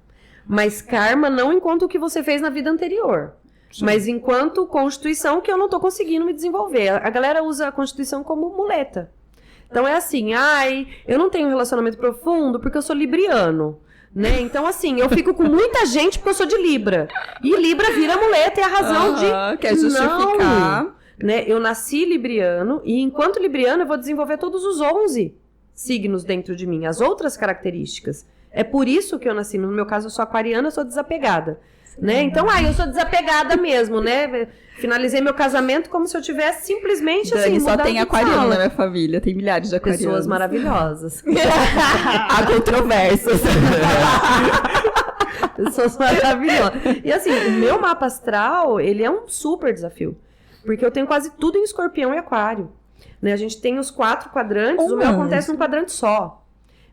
Mas karma não enquanto o que você fez na vida anterior. Sim. Mas enquanto constituição que eu não tô conseguindo me desenvolver. A galera usa a constituição como muleta. Então é assim, eu não tenho um relacionamento profundo porque eu sou libriano. Né? Então, assim, eu fico com muita gente porque eu sou de Libra. E Libra vira muleta, é a razão de... Quer justificar. Não, né? Eu nasci libriano e enquanto libriano eu vou desenvolver todos os 11 signos dentro de mim, as outras características. É por isso que eu nasci. No meu caso, eu sou aquariana, eu sou desapegada. Né? Então, eu sou desapegada mesmo, né? Finalizei meu casamento como se eu tivesse simplesmente Dani, assim, só tem aquariano na minha família, tem milhares de aquarianos. Pessoas maravilhosas. Há controvérsias. Pessoas maravilhosas. E assim, o meu mapa astral, ele é um super desafio. Porque eu tenho quase tudo em escorpião e aquário. Né? A gente tem os 4 quadrantes, o meu acontece num quadrante só.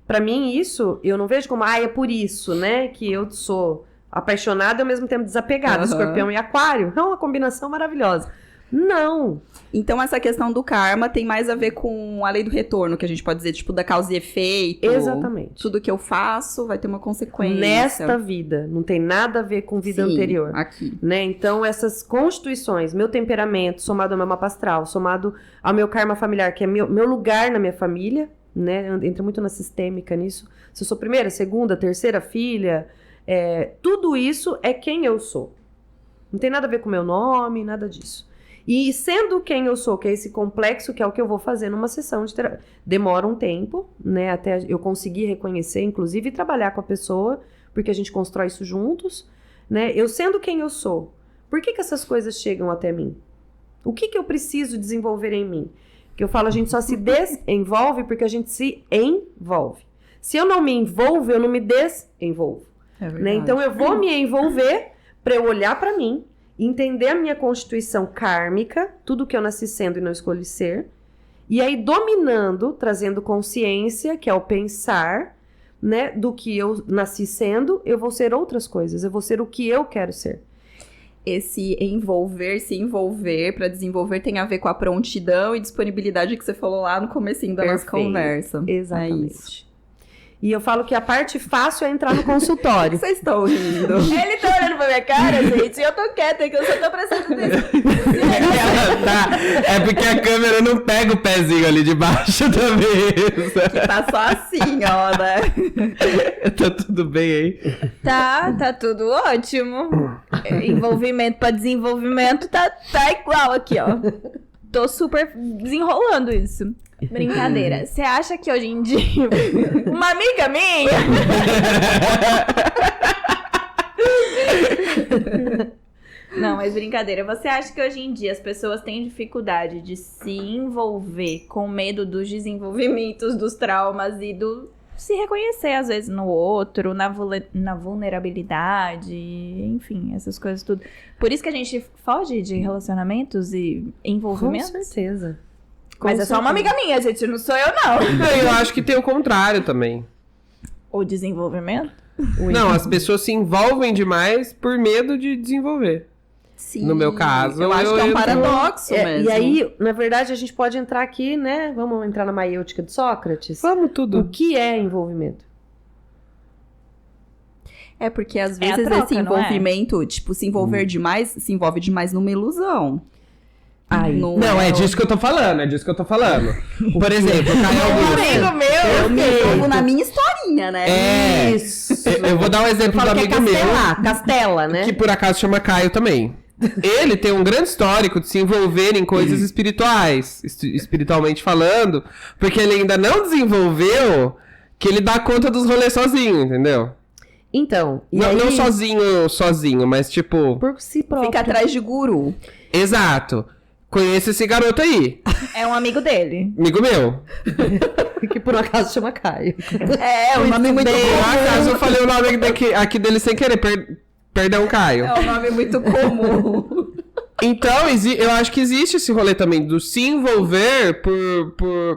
Pra mim, isso, eu não vejo como, é por isso, né, que eu sou apaixonada e ao mesmo tempo desapegada. Escorpião e aquário, é uma combinação maravilhosa. Não. Então, essa questão do karma tem mais a ver com a lei do retorno, que a gente pode dizer, tipo, da causa e efeito. Exatamente. Tudo que eu faço vai ter uma consequência. Nesta vida. Não tem nada a ver com vida anterior. Aqui. Né? Então, essas constituições, meu temperamento, somado ao meu mapa astral, somado ao meu karma familiar, que é meu lugar na minha família, né? Entra muito na sistêmica nisso. Se eu sou primeira, segunda, terceira filha, tudo isso é quem eu sou. Não tem nada a ver com meu nome, nada disso. E sendo quem eu sou, que é esse complexo, que é o que eu vou fazer numa sessão de terapia. Demora um tempo, né, até eu conseguir reconhecer, inclusive, e trabalhar com a pessoa, porque a gente constrói isso juntos, né? Eu sendo quem eu sou, por que essas coisas chegam até mim? O que eu preciso desenvolver em mim? Que eu falo, a gente só se desenvolve porque a gente se envolve. Se eu não me envolvo, eu não me desenvolvo. Né? Então, eu vou me envolver para eu olhar para mim, entender a minha constituição kármica, tudo que eu nasci sendo e não escolhi ser, e aí dominando, trazendo consciência, que é o pensar, né, do que eu nasci sendo, eu vou ser outras coisas, eu vou ser o que eu quero ser. Esse se envolver para desenvolver tem a ver com a prontidão e disponibilidade que você falou lá no comecinho da nossa conversa. Exatamente. É isso. E eu falo que a parte fácil é entrar no consultório. Vocês estão rindo. Ele tá olhando pra minha cara, gente, e eu tô quieta, que eu só tô prestando atenção. É porque a câmera não pega o pezinho ali debaixo da mesa. Que tá só assim, ó, né? Tá tudo bem aí? Tá tudo ótimo. Envolvimento pra desenvolvimento tá igual aqui, ó. Tô super desenrolando isso. Brincadeira. Você acha que hoje em dia uma amiga minha Não, mas brincadeira. Você acha que hoje em dia as pessoas têm dificuldade de se envolver com medo dos desenvolvimentos, dos traumas e do se reconhecer às vezes no outro, na vulnerabilidade, enfim, essas coisas tudo. Por isso que a gente foge de relacionamentos e envolvimentos? Com certeza. Mas é só uma amiga minha, gente, não sou eu, não. Eu acho que tem o contrário também. O desenvolvimento? Não, as pessoas se envolvem demais por medo de desenvolver. Sim. No meu caso, eu acho que é um paradoxo mesmo. E aí, na verdade, a gente pode entrar aqui, né? Vamos entrar na maiêutica de Sócrates? Vamos tudo. O que é envolvimento? É porque às vezes troca, esse envolvimento, tipo, se envolver demais, se envolve demais numa ilusão. Ai, Não, é disso que eu tô falando, Por exemplo, Caio Augusto. Amigo meu! Eu me envolvo na minha historinha, né? Isso. Eu vou dar um exemplo do amigo meu. Castela, né? Que por acaso chama Caio também. Ele tem um grande histórico de se envolver em coisas espirituais, espiritualmente falando, porque ele ainda não desenvolveu que ele dá conta dos rolês sozinho, entendeu? Então, Não sozinho, mas tipo... Por si próprio. Fica atrás de guru. Exato. conheço esse garoto aí. É um amigo dele. Amigo meu. Que por acaso chama Caio. É um nome muito Por comum. acaso eu falei o nome aqui dele sem querer. Perdão, Caio. É um nome muito comum. Então, eu acho que existe esse rolê também do se envolver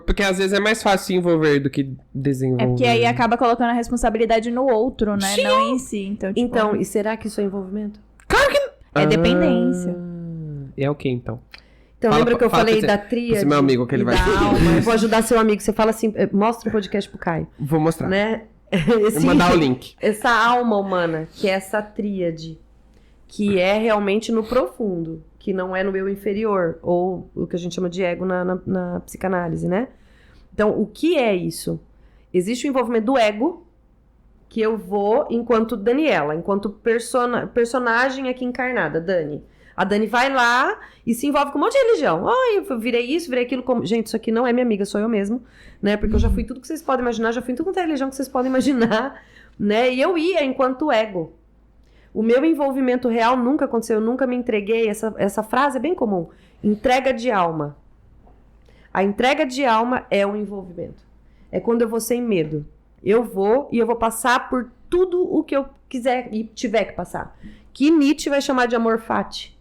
porque às vezes é mais fácil se envolver do que desenvolver. É porque aí acaba colocando a responsabilidade no outro, né? Sim. Não em si. Então, tipo, Então, e será que isso é envolvimento? Claro que... é dependência. É o que então? Então, Fala- lembra que eu fala falei pra da esse tríade? meu amigo que ele e vai- da alma? Eu vou ajudar seu amigo. Você fala assim, mostra o podcast pro Caio, Vou mostrar. né? Vou mandar o link. Essa alma humana, que é essa tríade, que é realmente no profundo, que não é no eu inferior, ou o que a gente chama de ego na psicanálise, né? Então, o que é isso? Existe o envolvimento do ego, que eu vou enquanto Daniela, enquanto personagem aqui encarnada, Dani. A Dani vai lá e se envolve com um monte de religião. Eu virei isso, virei aquilo. Gente, isso aqui não é minha amiga, sou eu mesmo, né? Porque eu já fui tudo que vocês podem imaginar, já fui em tudo quanto é religião que vocês podem imaginar, né? E eu ia enquanto ego. O meu envolvimento real nunca aconteceu, eu nunca me entreguei. Essa frase é bem comum. Entrega de alma. A entrega de alma é o envolvimento. É quando eu vou sem medo. Eu vou e eu vou passar por tudo o que eu quiser e tiver que passar. Que Nietzsche vai chamar de amor fati.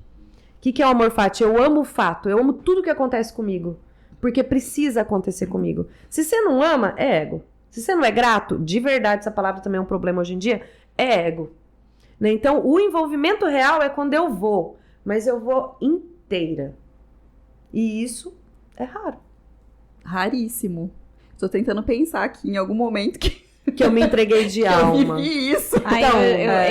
O que é o amor fati? Eu amo o fato, eu amo tudo que acontece comigo. Porque precisa acontecer comigo. Se você não ama, é ego. Se você não é grato, de verdade, essa palavra também é um problema hoje em dia, é ego. Né? Então, o envolvimento real é quando eu vou, mas eu vou inteira. E isso é raro. Raríssimo. Tô tentando pensar aqui em algum momento que Que eu me entreguei de eu alma. vivi isso. Ai, Então,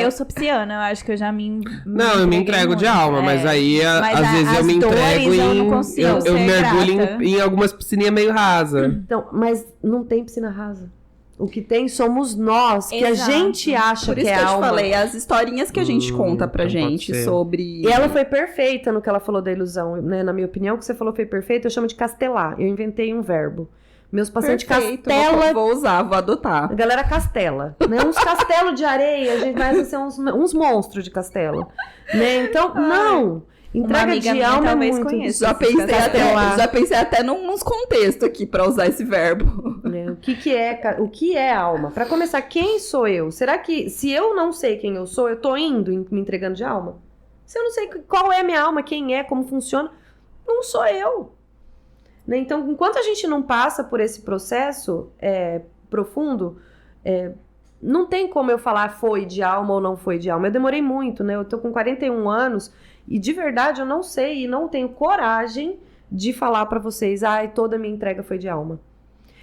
eu sou pisciana, eu acho que eu já me Não, eu me entrego de muito, alma, mas aí Mas às vezes eu as me dores entrego eu não em. consigo Eu ser mergulho grata. em algumas piscininhas meio rasa. Então, mas não tem piscina rasa. O que tem somos nós, que Exato. a gente acha Por que isso é que eu te alma. falei, as historinhas que a gente conta pra então pode gente ser. sobre... E ela foi perfeita no que ela falou da ilusão, né? Na minha opinião, o que você falou foi perfeito, eu chamo de castelar. Eu inventei um verbo. Meus pacientes Perfeito, castela. vou usar, vou adotar. A galera castela, né? Uns castelos de areia, a gente vai ser uns monstros de castelo, né? Então, não. Entrega amiga de minha alma é talvez muito. conheça. Já pensei, castelar. já pensei até nos contextos aqui pra usar esse verbo. Né? O que é alma? Pra começar, quem sou eu? Será que se eu não sei quem eu sou, eu tô indo me entregando de alma? Se eu não sei qual é a minha alma, quem é, como funciona, não sou eu. Né? Então, enquanto a gente não passa por esse processo profundo, não tem como eu falar foi de alma ou não foi de alma. Eu demorei muito, né? Eu tô com 41 anos e de verdade eu não sei e não tenho coragem de falar pra vocês, toda a minha entrega foi de alma.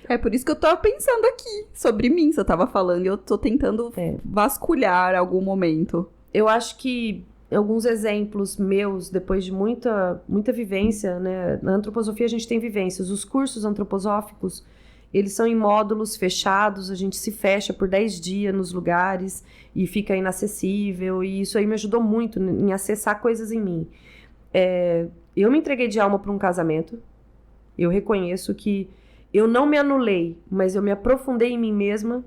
É por isso que eu tô pensando aqui sobre mim, você tava falando, e eu tô tentando vasculhar algum momento. Eu acho que alguns exemplos meus, depois de muita vivência, né? Na antroposofia a gente tem vivências. Os cursos antroposóficos, eles são em módulos fechados, a gente se fecha por 10 dias nos lugares e fica inacessível, e isso aí me ajudou muito em acessar coisas em mim. Eu me entreguei de alma para um casamento, eu reconheço que eu não me anulei, mas eu me aprofundei em mim mesma,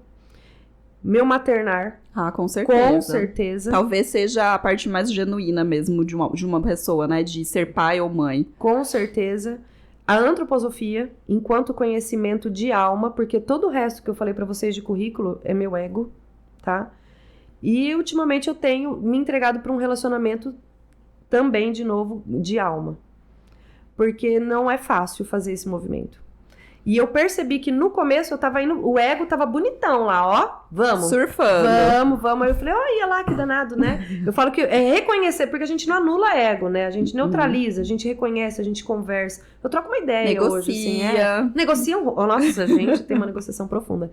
meu maternar, Com certeza. com certeza. Talvez seja a parte mais genuína mesmo de uma pessoa, né? De ser pai ou mãe. Com certeza. A antroposofia, enquanto conhecimento de alma, porque todo o resto que eu falei pra vocês de currículo é meu ego, tá? E ultimamente eu tenho me entregado pra um relacionamento também, de novo, de alma. Porque não é fácil fazer esse movimento. E eu percebi que no começo eu tava indo, o ego tava bonitão lá, ó, vamos. Surfando. Vamos. Aí eu falei, olha lá que danado, né? Eu falo que é reconhecer, porque a gente não anula ego, né? A gente neutraliza, a gente reconhece, a gente conversa. Eu troco uma ideia Negocia. hoje, assim. Negocia, nossa, gente, tem uma negociação profunda.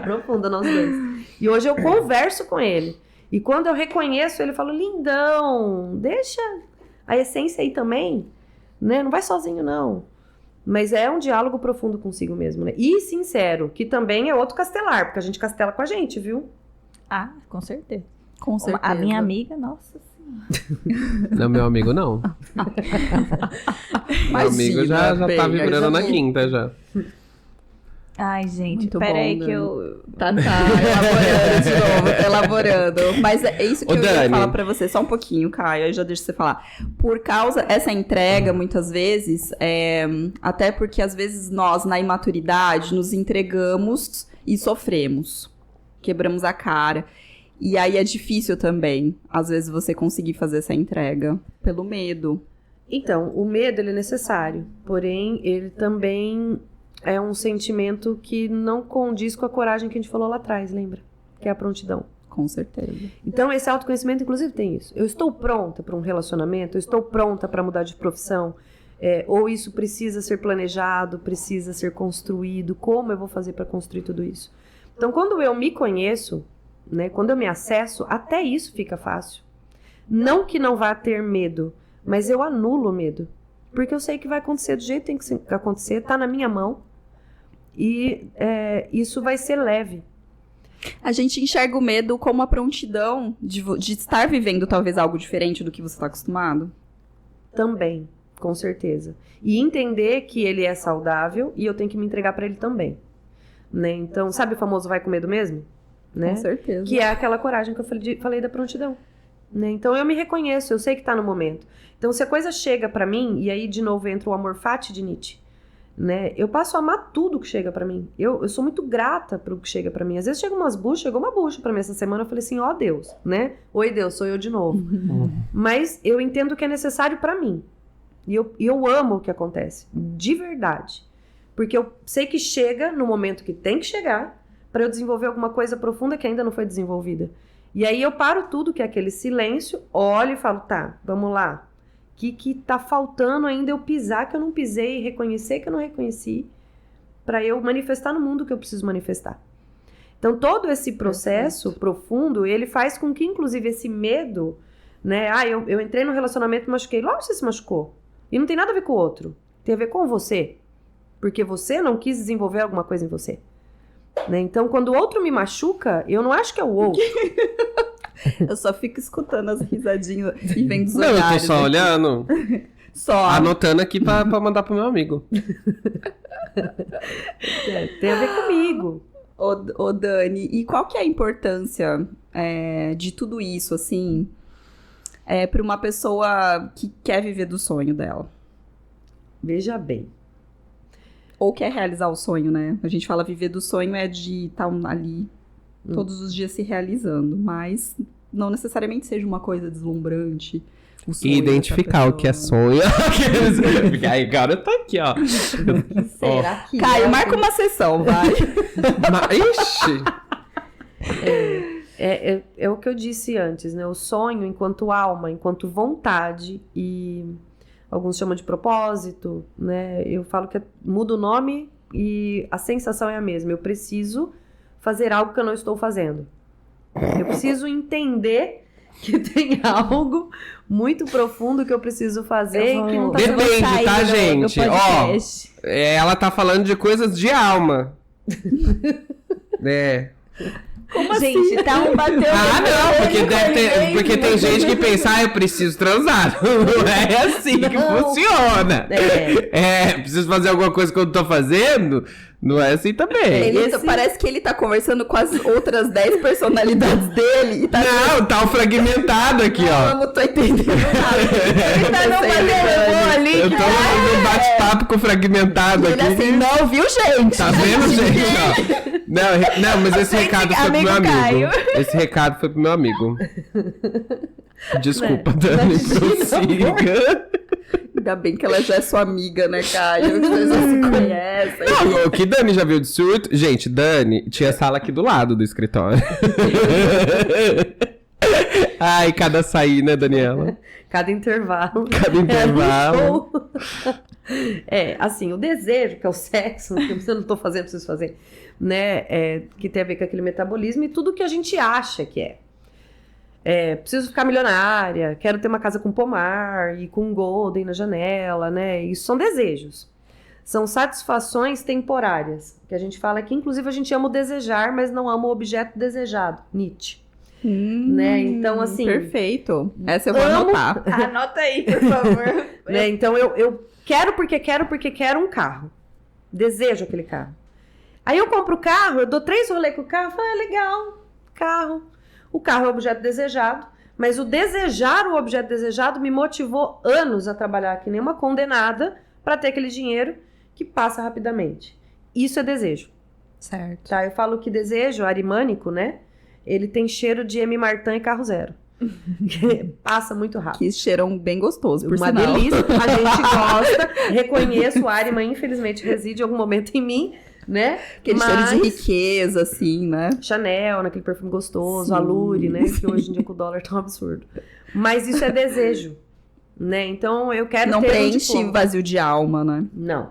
Profunda, nós dois. E hoje eu converso com ele. E quando eu reconheço ele, eu falo, lindão, deixa a essência aí também, né? Não vai sozinho, não. Mas é um diálogo profundo consigo mesmo, né? E sincero, que também é outro castelar, porque a gente castela com a gente, viu? Com certeza. Com certeza. A minha amiga, nossa senhora. Não, meu amigo não. Meu amigo já tá bem, vibrando aí na já- quinta já. Ai, gente, Muito peraí bom, que né? eu... Tá, elaborando de novo, tá explorando. Mas é isso que Ô, eu ia Dani. falar pra você. Só um pouquinho, Caio. Aí já deixa você falar. Por causa... Essa entrega, muitas vezes... até porque, às vezes, nós, na imaturidade, nos entregamos e sofremos. Quebramos a cara. E aí é difícil também, às vezes, você conseguir fazer essa entrega. Pelo medo. Então, o medo, ele é necessário. Porém, ele também é um sentimento que não condiz com a coragem que a gente falou lá atrás, lembra? Que é a prontidão. Com certeza. Então, esse autoconhecimento, inclusive, tem isso. Eu estou pronta para um relacionamento? Eu estou pronta para mudar de profissão? Ou isso precisa ser planejado, precisa ser construído? Como eu vou fazer para construir tudo isso? Então, quando eu me conheço, né, quando eu me acesso, até isso fica fácil. Não que não vá ter medo, mas eu anulo o medo. Porque eu sei que vai acontecer do jeito que tem que acontecer, está na minha mão. E isso vai ser leve. A gente enxerga o medo como a prontidão de estar vivendo talvez algo diferente do que você está acostumado? Também, com certeza. E entender que ele é saudável e eu tenho que me entregar para ele também. Né? Então, sabe o famoso vai com medo mesmo? Né? Com certeza. Que é aquela coragem que eu falei da prontidão. Né? Então, eu me reconheço, eu sei que tá no momento. Então, se a coisa chega para mim, e aí de novo entra o amor fati de Nietzsche, né? Eu passo a amar tudo que chega pra mim. Eu sou muito grata pro que chega pra mim. Às vezes chegou uma bucha pra mim essa semana, eu falei assim, ó Deus, né? Oi Deus, sou eu de novo. Mas eu entendo que é necessário pra mim. E eu amo o que acontece, de verdade. Porque eu sei que chega no momento que tem que chegar pra eu desenvolver alguma coisa profunda que ainda não foi desenvolvida. E aí eu paro tudo, que é aquele silêncio, olho e falo, tá, vamos lá. Que tá faltando ainda eu pisar que eu não pisei, reconhecer que eu não reconheci, para eu manifestar no mundo o que eu preciso manifestar. Então, todo esse processo profundo, ele faz com que, inclusive, esse medo, né? Eu entrei no relacionamento e machuquei. Logo você se machucou. E não tem nada a ver com o outro. Tem a ver com você. Porque você não quis desenvolver alguma coisa em você. Né? Então, quando o outro me machuca, eu não acho que é o outro. Eu só fico escutando as risadinhas e vendo os Não, eu tô olhares só aqui. olhando. Só. Anotando aqui pra mandar pro meu amigo. Tem a ver comigo. Ô Dani, e qual que é a importância de tudo isso, assim, pra uma pessoa que quer viver do sonho dela? Veja bem. Ou quer realizar o sonho, né? A gente fala viver do sonho é de estar ali todos os dias se realizando, mas não necessariamente seja uma coisa deslumbrante. O sonho E identificar o que é sonho. Aí, cara, eu tô aqui, ó. Será que Caio, marca uma sessão, vai. Ixi! É o que eu disse antes, né? O sonho enquanto alma, enquanto vontade e alguns chamam de propósito, né? Eu falo que muda o nome e a sensação é a mesma. Eu preciso fazer algo que eu não estou fazendo. Eu preciso entender que tem algo muito profundo que eu preciso fazer e que não tá sendo Depende, saído tá, do gente? podcast. Ó, ela tá falando de coisas de alma. Como Gente, tá um bateu. Não, porque tem gente que pensa, eu preciso transar. Não é assim que funciona. Preciso fazer alguma coisa que eu não tô fazendo. Não é assim também. Parece que ele tá conversando com as outras 10 personalidades dele e tá... Não, tá fragmentado aqui, ó. Eu não tô entendendo nada. Ele tá não bateu ali. Eu tô num bate-papo com fragmentado Ele aqui. assim, não, viu, gente? Tá vendo, gente? Não, mas esse recado foi pro meu amigo. Caio. Esse recado foi pro meu amigo. Desculpa, Dani, prossiga. Ainda bem que ela já é sua amiga, né, Caio? Que vocês já se conhecem. Não, o que Dani já viu de surto... Gente, Dani tinha sala aqui do lado do escritório. Ai, cada sair, né, Daniela? Cada intervalo. Cada intervalo. Assim, o desejo, que é o sexo, que eu não tô fazendo, preciso fazer, né? Que tem a ver com aquele metabolismo e tudo que a gente acha que é. Preciso ficar milionária, quero ter uma casa com pomar e com um golden na janela, né? Isso são desejos. São satisfações temporárias, que a gente fala que, inclusive, a gente ama o desejar, mas não ama o objeto desejado. Nietzsche. Né? Então, assim... Perfeito. Essa eu vou anotar. Anota aí, por favor. Né? Então, eu quero porque quero um carro. Desejo aquele carro. Aí eu compro o carro, eu dou 3 rolês com o carro, falo, legal, carro. O carro é o objeto desejado, mas o desejar o objeto desejado me motivou anos a trabalhar que nem uma condenada para ter aquele dinheiro que passa rapidamente. Isso é desejo. Certo. Tá? Eu falo que desejo arimânico, né? Ele tem cheiro de M. Martin e carro zero. Passa muito rápido. Que cheiram bem gostoso, por Uma sinal. delícia, a gente gosta. Reconheço, o Arima infelizmente reside em algum momento em mim, né? Aquele cheiro de riqueza, assim, né? Chanel, naquele perfume gostoso, Sim. Allure, né? Que hoje em dia com o dólar tá um absurdo. Mas isso é desejo, né? Então eu quero Não ter um preenche diploma. vazio de alma, né? Não.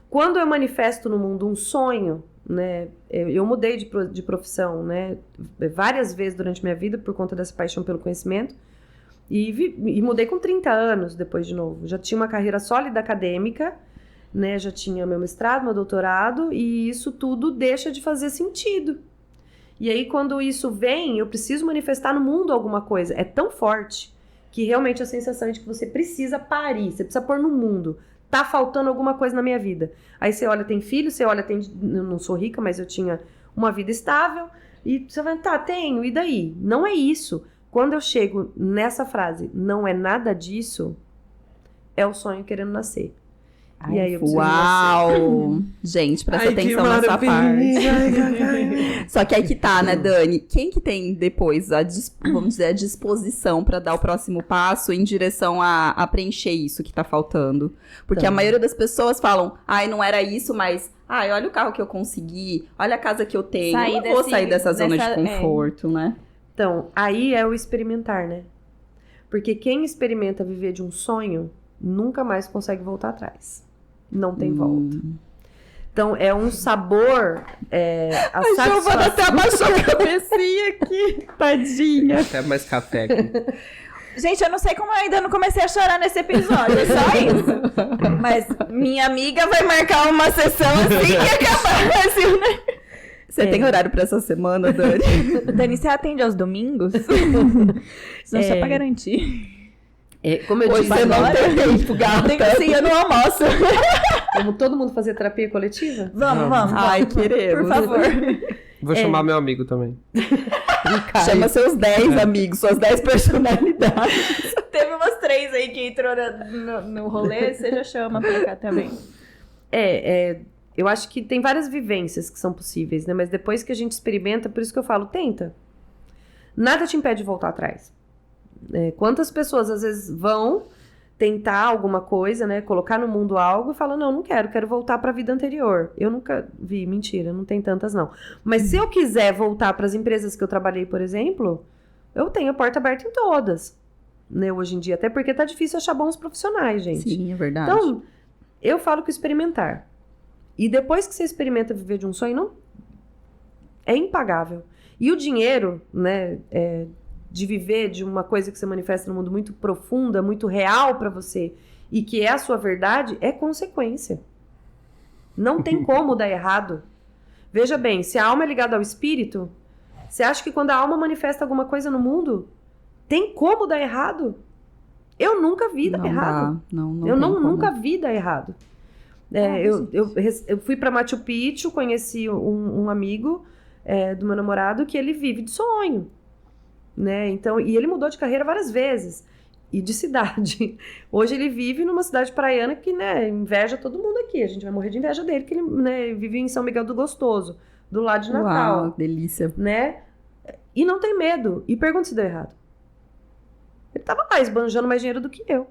Quando eu manifesto no mundo um sonho, né? Eu mudei de profissão, né? Várias vezes durante minha vida por conta dessa paixão pelo conhecimento. E mudei com 30 anos depois de novo. Já tinha uma carreira sólida acadêmica, né? Já tinha meu mestrado, meu doutorado, e isso tudo deixa de fazer sentido. E aí, quando isso vem, eu preciso manifestar no mundo alguma coisa. É tão forte que realmente a sensação é de que você precisa parir, você precisa pôr no mundo. Tá faltando alguma coisa na minha vida. Aí você olha, tem filho, você olha, tem. Eu não sou rica, mas eu tinha uma vida estável. E você vai, tá, tenho, e daí? Não é isso. Quando eu chego nessa frase, não é nada disso, é o sonho querendo nascer. E aí eu preciso Uau! Gente, presta atenção nessa parte. Só que aí que tá, né, Dani? Quem que tem depois vamos dizer, a disposição pra dar o próximo passo em direção a preencher isso que tá faltando? Porque a maioria das pessoas falam, ai, não era isso, mas ai, olha o carro que eu consegui, olha a casa que eu tenho. Eu não vou sair dessa zona de conforto, né? Então, aí é o experimentar, né? Porque quem experimenta viver de um sonho nunca mais consegue voltar atrás. Não tem volta. Então, é um sabor. A Giovana até abaixou a cabecinha aqui. Tadinha. Até mais café aqui. Gente, eu não sei como eu ainda não comecei a chorar nesse episódio, é só isso. Mas minha amiga vai marcar uma sessão assim que acabar, assim, né? Você tem horário pra essa semana, Dani? Dani, você atende aos domingos? Só pra garantir. Como eu Hoje disse, você não tem tempo, gata. Sim, eu não almoço. Vamos todo mundo fazer terapia coletiva? Vamos. Ai, queremos. Por favor. Vou chamar meu amigo também. Chama seus 10 amigos, suas 10 personalidades. Teve umas 3 aí que entrou no rolê, você já chama pra cá também. Eu acho que tem várias vivências que são possíveis, né? Mas depois que a gente experimenta, por isso que eu falo, tenta. Nada te impede de voltar atrás. Quantas pessoas às vezes vão tentar alguma coisa, né? Colocar no mundo algo e falam, não quero voltar para a vida anterior. Eu nunca vi, mentira, não tem tantas não. Mas se eu quiser voltar para as empresas que eu trabalhei, por exemplo, eu tenho a porta aberta em todas, né? Hoje em dia, até porque tá difícil achar bons profissionais, gente. Sim, é verdade. Então, eu falo que experimentar. E depois que você experimenta viver de um sonho, é impagável. E o dinheiro, né, de viver de uma coisa que você manifesta no mundo muito profunda, muito real pra você, e que é a sua verdade, é consequência. Não tem como dar errado. Veja bem, se a alma é ligada ao espírito, você acha que quando a alma manifesta alguma coisa no mundo, tem como dar errado? Eu nunca vi dar errado. Eu nunca vi dar errado. Eu fui pra Machu Picchu, conheci um amigo do meu namorado que ele vive de sonho, né? Então, e ele mudou de carreira várias vezes e de cidade. Hoje ele vive numa cidade praiana que, né, inveja todo mundo aqui. A gente vai morrer de inveja dele, que ele, né, vive em São Miguel do Gostoso, do lado de Natal. Uau, delícia. Né? E não tem medo. E pergunta se deu errado. Ele tava lá esbanjando mais dinheiro do que eu,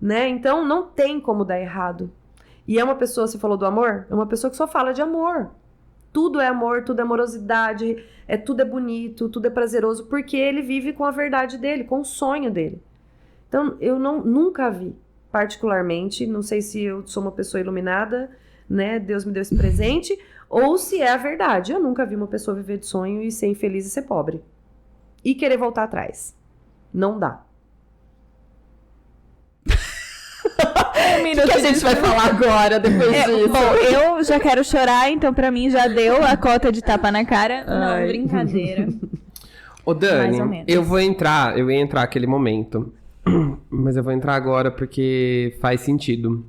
né? Então não tem como dar errado. E é uma pessoa, você falou do amor? É uma pessoa que só fala de amor. Tudo é amor, tudo é amorosidade, tudo é bonito, tudo é prazeroso, porque ele vive com a verdade dele, com o sonho dele. Então, eu nunca vi, particularmente, não sei se eu sou uma pessoa iluminada, né, Deus me deu esse presente, ou se é a verdade. Eu nunca vi uma pessoa viver de sonho e ser infeliz e ser pobre. E querer voltar atrás. Não dá. O que a gente vai falar agora, depois disso? Bom, eu já quero chorar, então pra mim já deu a cota de tapa na cara. Não, brincadeira. Ô, Mais ou Dani, menos. eu ia entrar aquele momento, mas eu vou entrar agora porque faz sentido.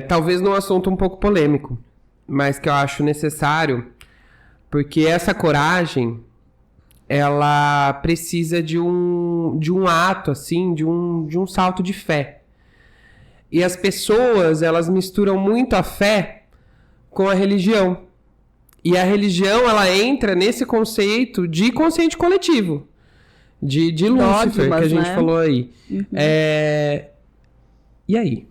Talvez num assunto um pouco polêmico, mas que eu acho necessário, porque essa coragem, ela precisa de um ato, assim, de um salto de fé. E as pessoas, elas misturam muito a fé com a religião. E a religião, ela entra nesse conceito de consciente coletivo. De Lúcifer, Dogmas, que a gente né? falou aí. Uhum. E aí?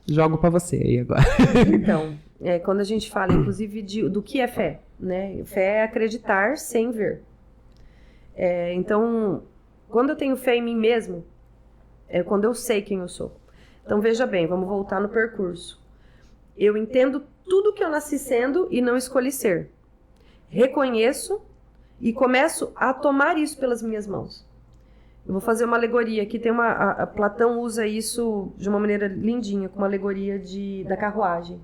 Jogo pra você aí agora. Então, quando a gente fala, inclusive, do que é fé, né? Fé é acreditar sem ver. Então, quando eu tenho fé em mim mesmo, é quando eu sei quem eu sou. Então, veja bem, vamos voltar no percurso. Eu entendo tudo que eu nasci sendo e não escolhi ser. Reconheço e começo a tomar isso pelas minhas mãos. Eu vou fazer uma alegoria aqui. A Platão usa isso de uma maneira lindinha, com uma alegoria da carruagem.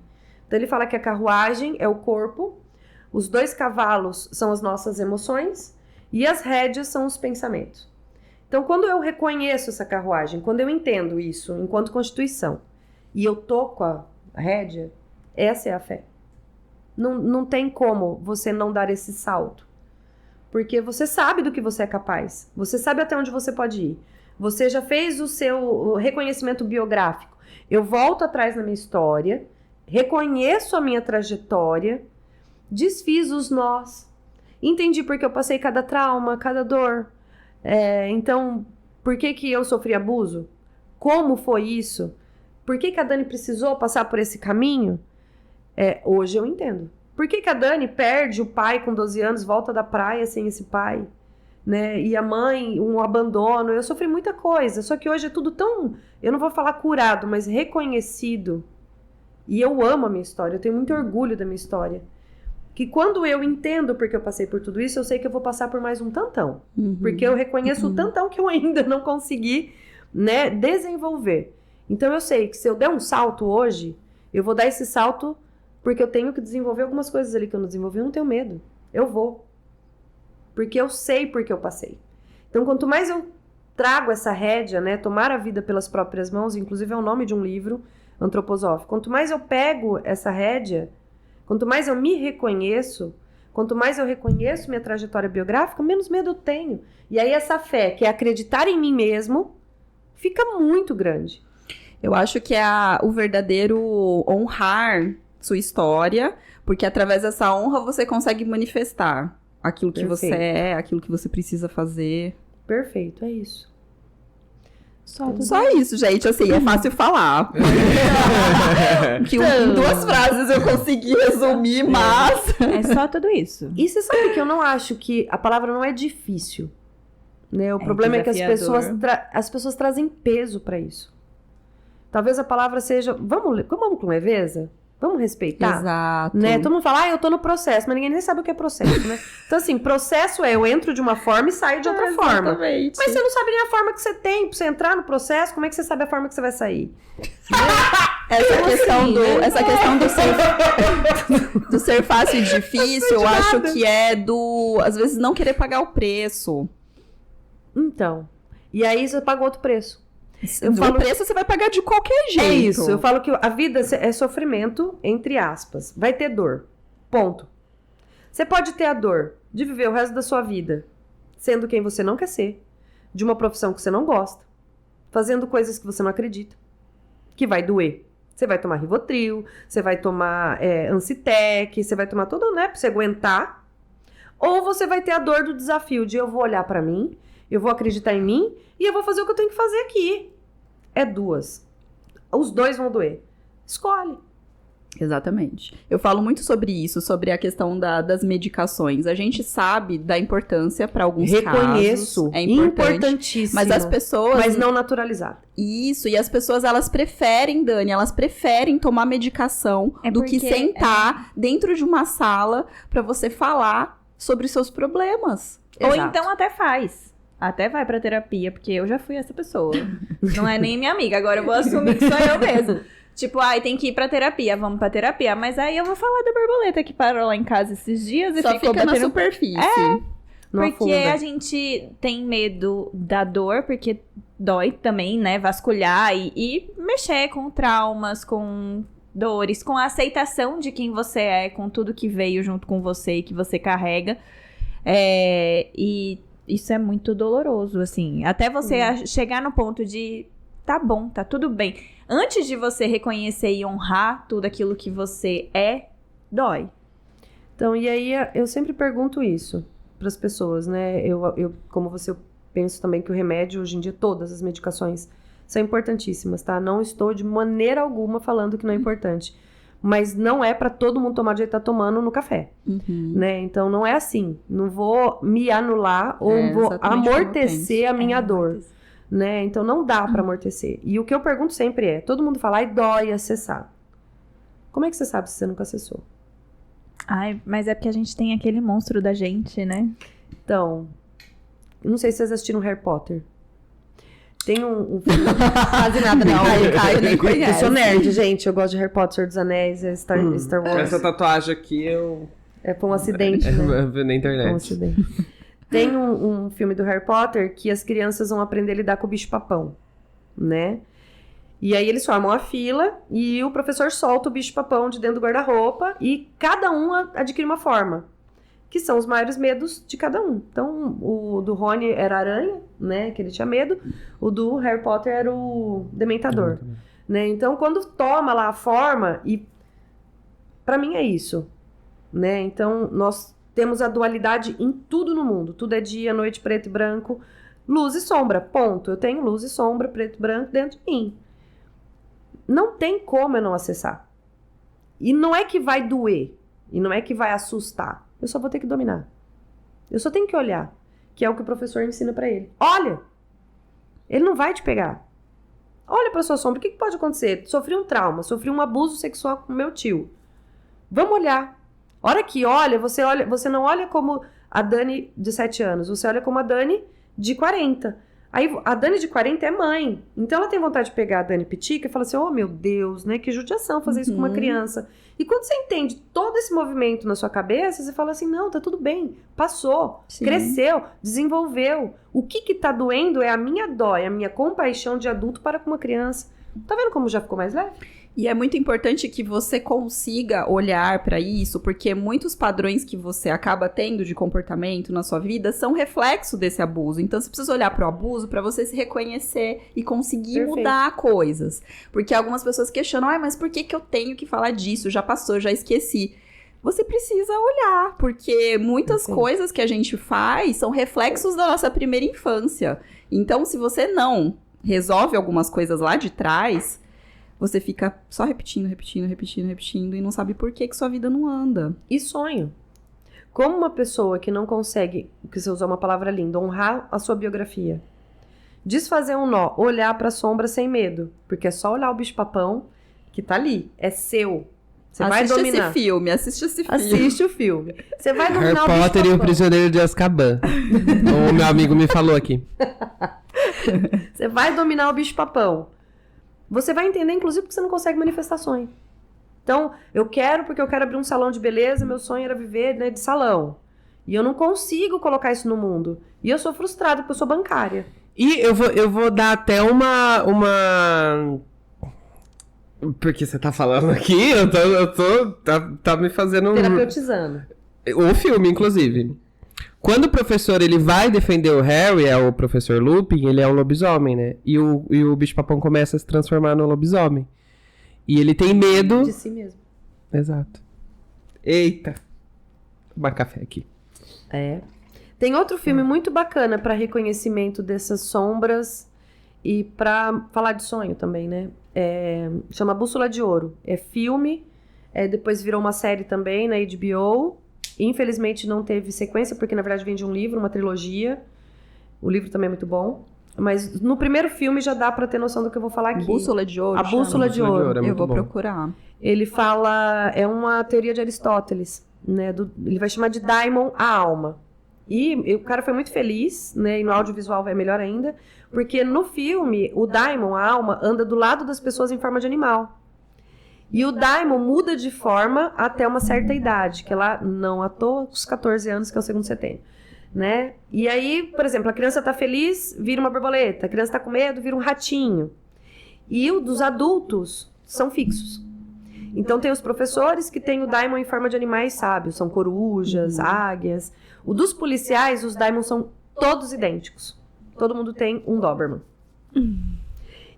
Então ele fala que a carruagem é o corpo, os 2 cavalos são as nossas emoções e as rédeas são os pensamentos. Então quando eu reconheço essa carruagem, quando eu entendo isso enquanto constituição e eu toco a rédea, essa é a fé. Não tem como você não dar esse salto. Porque você sabe do que você é capaz. Você sabe até onde você pode ir. Você já fez o seu reconhecimento biográfico. Eu volto atrás na minha história, reconheço a minha trajetória, desfiz os nós, entendi porque eu passei cada trauma, cada dor. Então, por que eu sofri abuso? Como foi isso? Por que a Dani precisou passar por esse caminho? Hoje eu entendo. Por que a Dani perde o pai com 12 anos, volta da praia sem esse pai? Né? E a mãe, um abandono. Eu sofri muita coisa. Só que hoje é tudo tão, eu não vou falar curado, mas reconhecido. E eu amo a minha história. Eu tenho muito orgulho da minha história. Que quando eu entendo porque eu passei por tudo isso, eu sei que eu vou passar por mais um tantão. Uhum. Porque eu reconheço o tantão que eu ainda não consegui, né, desenvolver. Então eu sei que se eu der um salto hoje, eu vou dar esse salto porque eu tenho que desenvolver algumas coisas ali que eu não desenvolvi, eu não tenho medo. Eu vou. Porque eu sei porque eu passei. Então, quanto mais eu trago essa rédea, né, tomar a vida pelas próprias mãos, inclusive é o nome de um livro antroposófico, quanto mais eu pego essa rédea, quanto mais eu me reconheço, quanto mais eu reconheço minha trajetória biográfica, menos medo eu tenho. E aí essa fé, que é acreditar em mim mesmo, fica muito grande. Eu acho que é o verdadeiro honrar sua história, porque através dessa honra você consegue manifestar aquilo que você é, aquilo que você precisa fazer. Perfeito, é isso. Só isso, gente, assim, é fácil falar. Que em 2 frases eu consegui resumir, mas... É só tudo isso. E você sabe que eu não acho que a palavra não é difícil, né? O problema é que as pessoas trazem peso pra isso. Talvez a palavra seja, vamos com leveza? Vamos respeitar? Exato. Né? Todo mundo fala, eu tô no processo, mas ninguém nem sabe o que é processo, né? Então, assim, processo eu entro de uma forma e saio de outra forma. Exatamente. Mas você não sabe nem a forma que você tem pra você entrar no processo, como é que você sabe a forma que você vai sair? Essa questão do ser fácil e difícil, eu acho que é às vezes, não querer pagar o preço. Então, e aí você paga outro preço. O preço você vai pagar de qualquer jeito. É isso, eu falo que a vida é sofrimento, entre aspas. Vai ter dor, ponto. Você pode ter a dor de viver o resto da sua vida sendo quem você não quer ser, de uma profissão que você não gosta, fazendo coisas que você não acredita, que vai doer. Você vai tomar Rivotril, você vai tomar Ancitec, você vai tomar tudo, né, pra você aguentar. Ou você vai ter a dor do desafio de eu vou olhar pra mim, eu vou acreditar em mim e eu vou fazer o que eu tenho que fazer aqui. É 2. Os 2 vão doer. Escolhe. Exatamente. Eu falo muito sobre isso, sobre a questão das medicações. A gente sabe da importância para alguns Reconheço. casos. É Importantíssimo. Mas as pessoas... Mas não naturalizado. Isso, e as pessoas, elas preferem, Dani, tomar medicação do que sentar dentro de uma sala para você falar sobre os seus problemas. Ou Exato. então até faz. Até vai pra terapia, porque eu já fui essa pessoa. Não é nem minha amiga, agora eu vou assumir que sou eu mesmo. Tipo, tem que ir pra terapia, vamos pra terapia. Mas aí eu vou falar da borboleta que parou lá em casa esses dias e só ficou fica batendo... na superfície. Porque a gente tem medo da dor, porque dói também, né? Vasculhar e mexer com traumas, com dores, com a aceitação de quem você é, com tudo que veio junto com você e que você carrega. E isso é muito doloroso, assim. Até você chegar no ponto de, tá bom, tá tudo bem. Antes de você reconhecer e honrar tudo aquilo que você dói. Então, e aí eu sempre pergunto isso para as pessoas, né? Eu, como você, eu penso também que o remédio, hoje em dia, todas as medicações são importantíssimas, tá? Não estou de maneira alguma falando que não é importante. Mas não é para todo mundo tomar do jeito que tá tomando no café, né? Então, não é assim. Não vou me anular ou vou amortecer a minha dor, né? Então, não dá para amortecer. E o que eu pergunto sempre é, todo mundo fala, ai, dói acessar. Como é que você sabe se você nunca acessou? Ai, mas é porque a gente tem aquele monstro da gente, né? Então, não sei se vocês assistiram Harry Potter. Tem um filme... Quase nada, não. Caio nem conhece. Eu sou nerd, gente. Eu gosto de Harry Potter, Senhor dos Anéis, Star Wars. Essa tatuagem aqui eu... Foi um acidente, né? Eu vi na internet. Foi um acidente. Tem um filme do Harry Potter que as crianças vão aprender a lidar com o bicho-papão, né? E aí eles formam a fila e o professor solta o bicho-papão de dentro do guarda-roupa e cada um adquire uma forma, que são os maiores medos de cada um. Então, o do Rony era a aranha, né, que ele tinha medo. O do Harry Potter era o dementador, né? Então, quando toma lá a forma, e pra mim é isso, né? Então, nós temos a dualidade em tudo no mundo. Tudo é dia, noite, preto e branco, luz e sombra, ponto. Eu tenho luz e sombra, preto e branco dentro de mim. Não tem como eu não acessar. E não é que vai doer, e não é que vai assustar. Eu só vou ter que dominar. Eu só tenho que olhar, que é o que o professor ensina pra ele. Olha! Ele não vai te pegar. Olha pra sua sombra, o que pode acontecer? Sofri um trauma, sofri um abuso sexual com meu tio. Vamos olhar. Hora que olha, você não olha como a Dani de 7 anos, você olha como a Dani de 40. Aí a Dani de 40 é mãe, então ela tem vontade de pegar a Dani Pitica e fala assim, oh meu Deus, né, que judiação fazer isso com uma criança. E quando você entende todo esse movimento na sua cabeça, você fala assim, não, tá tudo bem, passou, cresceu, desenvolveu. O que tá doendo é a minha dó, é a minha compaixão de adulto para com uma criança. Tá vendo como já ficou mais leve? E é muito importante que você consiga olhar pra isso, porque muitos padrões que você acaba tendo de comportamento na sua vida são reflexo desse abuso. Então, você precisa olhar pro abuso pra você se reconhecer e conseguir mudar coisas. Porque algumas pessoas questionam, mas por que eu tenho que falar disso? Já passou, já esqueci. Você precisa olhar, porque muitas coisas que a gente faz são reflexos da nossa primeira infância. Então, se você não resolve algumas coisas lá de trás, você fica só repetindo e não sabe por que sua vida não anda. E sonho. Como uma pessoa que não consegue, que você usou uma palavra linda, honrar a sua biografia, desfazer um nó, olhar pra sombra sem medo, porque é só olhar o bicho-papão que tá ali, é seu. Você vai dominar. Assiste esse filme. Assiste o filme. Você vai dominar o Harry Potter e o Prisioneiro de Azkaban. O meu amigo me falou aqui. Você vai dominar o bicho-papão. Você vai entender, inclusive, porque você não consegue manifestar sonho. Então, eu quero porque eu quero abrir um salão de beleza, meu sonho era viver, né, de salão. E eu não consigo colocar isso no mundo. E eu sou frustrada porque eu sou bancária. E eu vou dar até uma... Porque você tá falando aqui, tá me fazendo... Terapeutizando. O filme, inclusive. Quando o professor ele vai defender o Harry, é o professor Lupin, ele é um lobisomem, né? E o bicho-papão começa a se transformar no lobisomem. E ele tem medo... De si mesmo. Exato. Eita. Tomar café aqui. É. Tem outro filme muito bacana para reconhecimento dessas sombras e para falar de sonho também, né? Chama Bússola de Ouro. É filme, depois virou uma série também na HBO. Infelizmente não teve sequência, porque na verdade vem de um livro, uma trilogia. O livro também é muito bom. Mas no primeiro filme já dá pra ter noção do que eu vou falar aqui. Bússola de Ouro. A Bússola de Ouro. Eu vou procurar. Ele fala... É uma teoria de Aristóteles, né? Ele vai chamar de Daimon, a alma. E o cara foi muito feliz, né? E no audiovisual vai melhor ainda. Porque no filme, o Daimon, a alma, anda do lado das pessoas em forma de animal. E o Daimon muda de forma até uma certa idade, que é lá, não à toa, os 14 anos, que é o segundo setênio, né? E aí, por exemplo, a criança tá feliz, vira uma borboleta. A criança tá com medo, vira um ratinho. E o dos adultos são fixos. Então tem os professores que têm o Daimon em forma de animais sábios, são corujas, águias. O dos policiais, os Daimons são todos idênticos. Todo mundo tem um Doberman.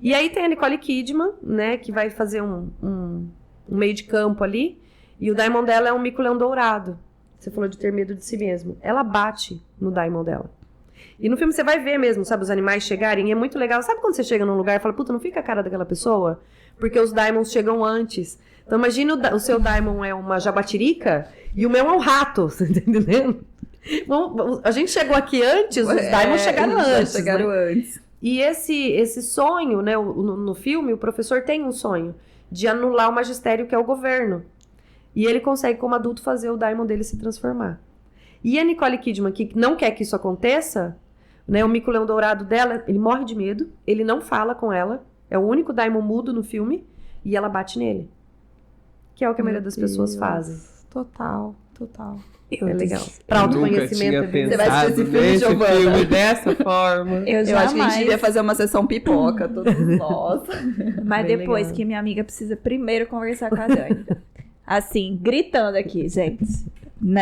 E aí tem a Nicole Kidman, né, que vai fazer um meio de campo ali. E o Daimon dela é um mico-leão dourado. Você falou de ter medo de si mesmo. Ela bate no Daimon dela. E no filme você vai ver mesmo, sabe, os animais chegarem. E é muito legal. Sabe quando você chega num lugar e fala, puta, não fica a cara daquela pessoa? Porque os Daimons chegam antes. Então imagina o seu Daimon é uma jabatirica e o meu é um rato, você tá entendendo? Bom, a gente chegou aqui antes, os Daimons chegaram antes. Chegaram né? antes. E esse sonho, né, no filme, o professor tem um sonho de anular o magistério que é o governo. E ele consegue, como adulto, fazer o Daimon dele se transformar. E a Nicole Kidman, que não quer que isso aconteça, né, o mico-leão dourado dela, ele morre de medo, ele não fala com ela, é o único Daimon mudo no filme, e ela bate nele. Que é o que a maioria das pessoas fazem. Total. É legal. Pra autoconhecimento é bem Você vai assistir esse filme, nesse Giovana? filme dessa forma. Eu Eu acho que a jamais. gente devia fazer uma sessão pipoca, todos nós. Mas Bem depois legal. que minha amiga precisa primeiro conversar com a Dani. Assim, gritando aqui, gente. Não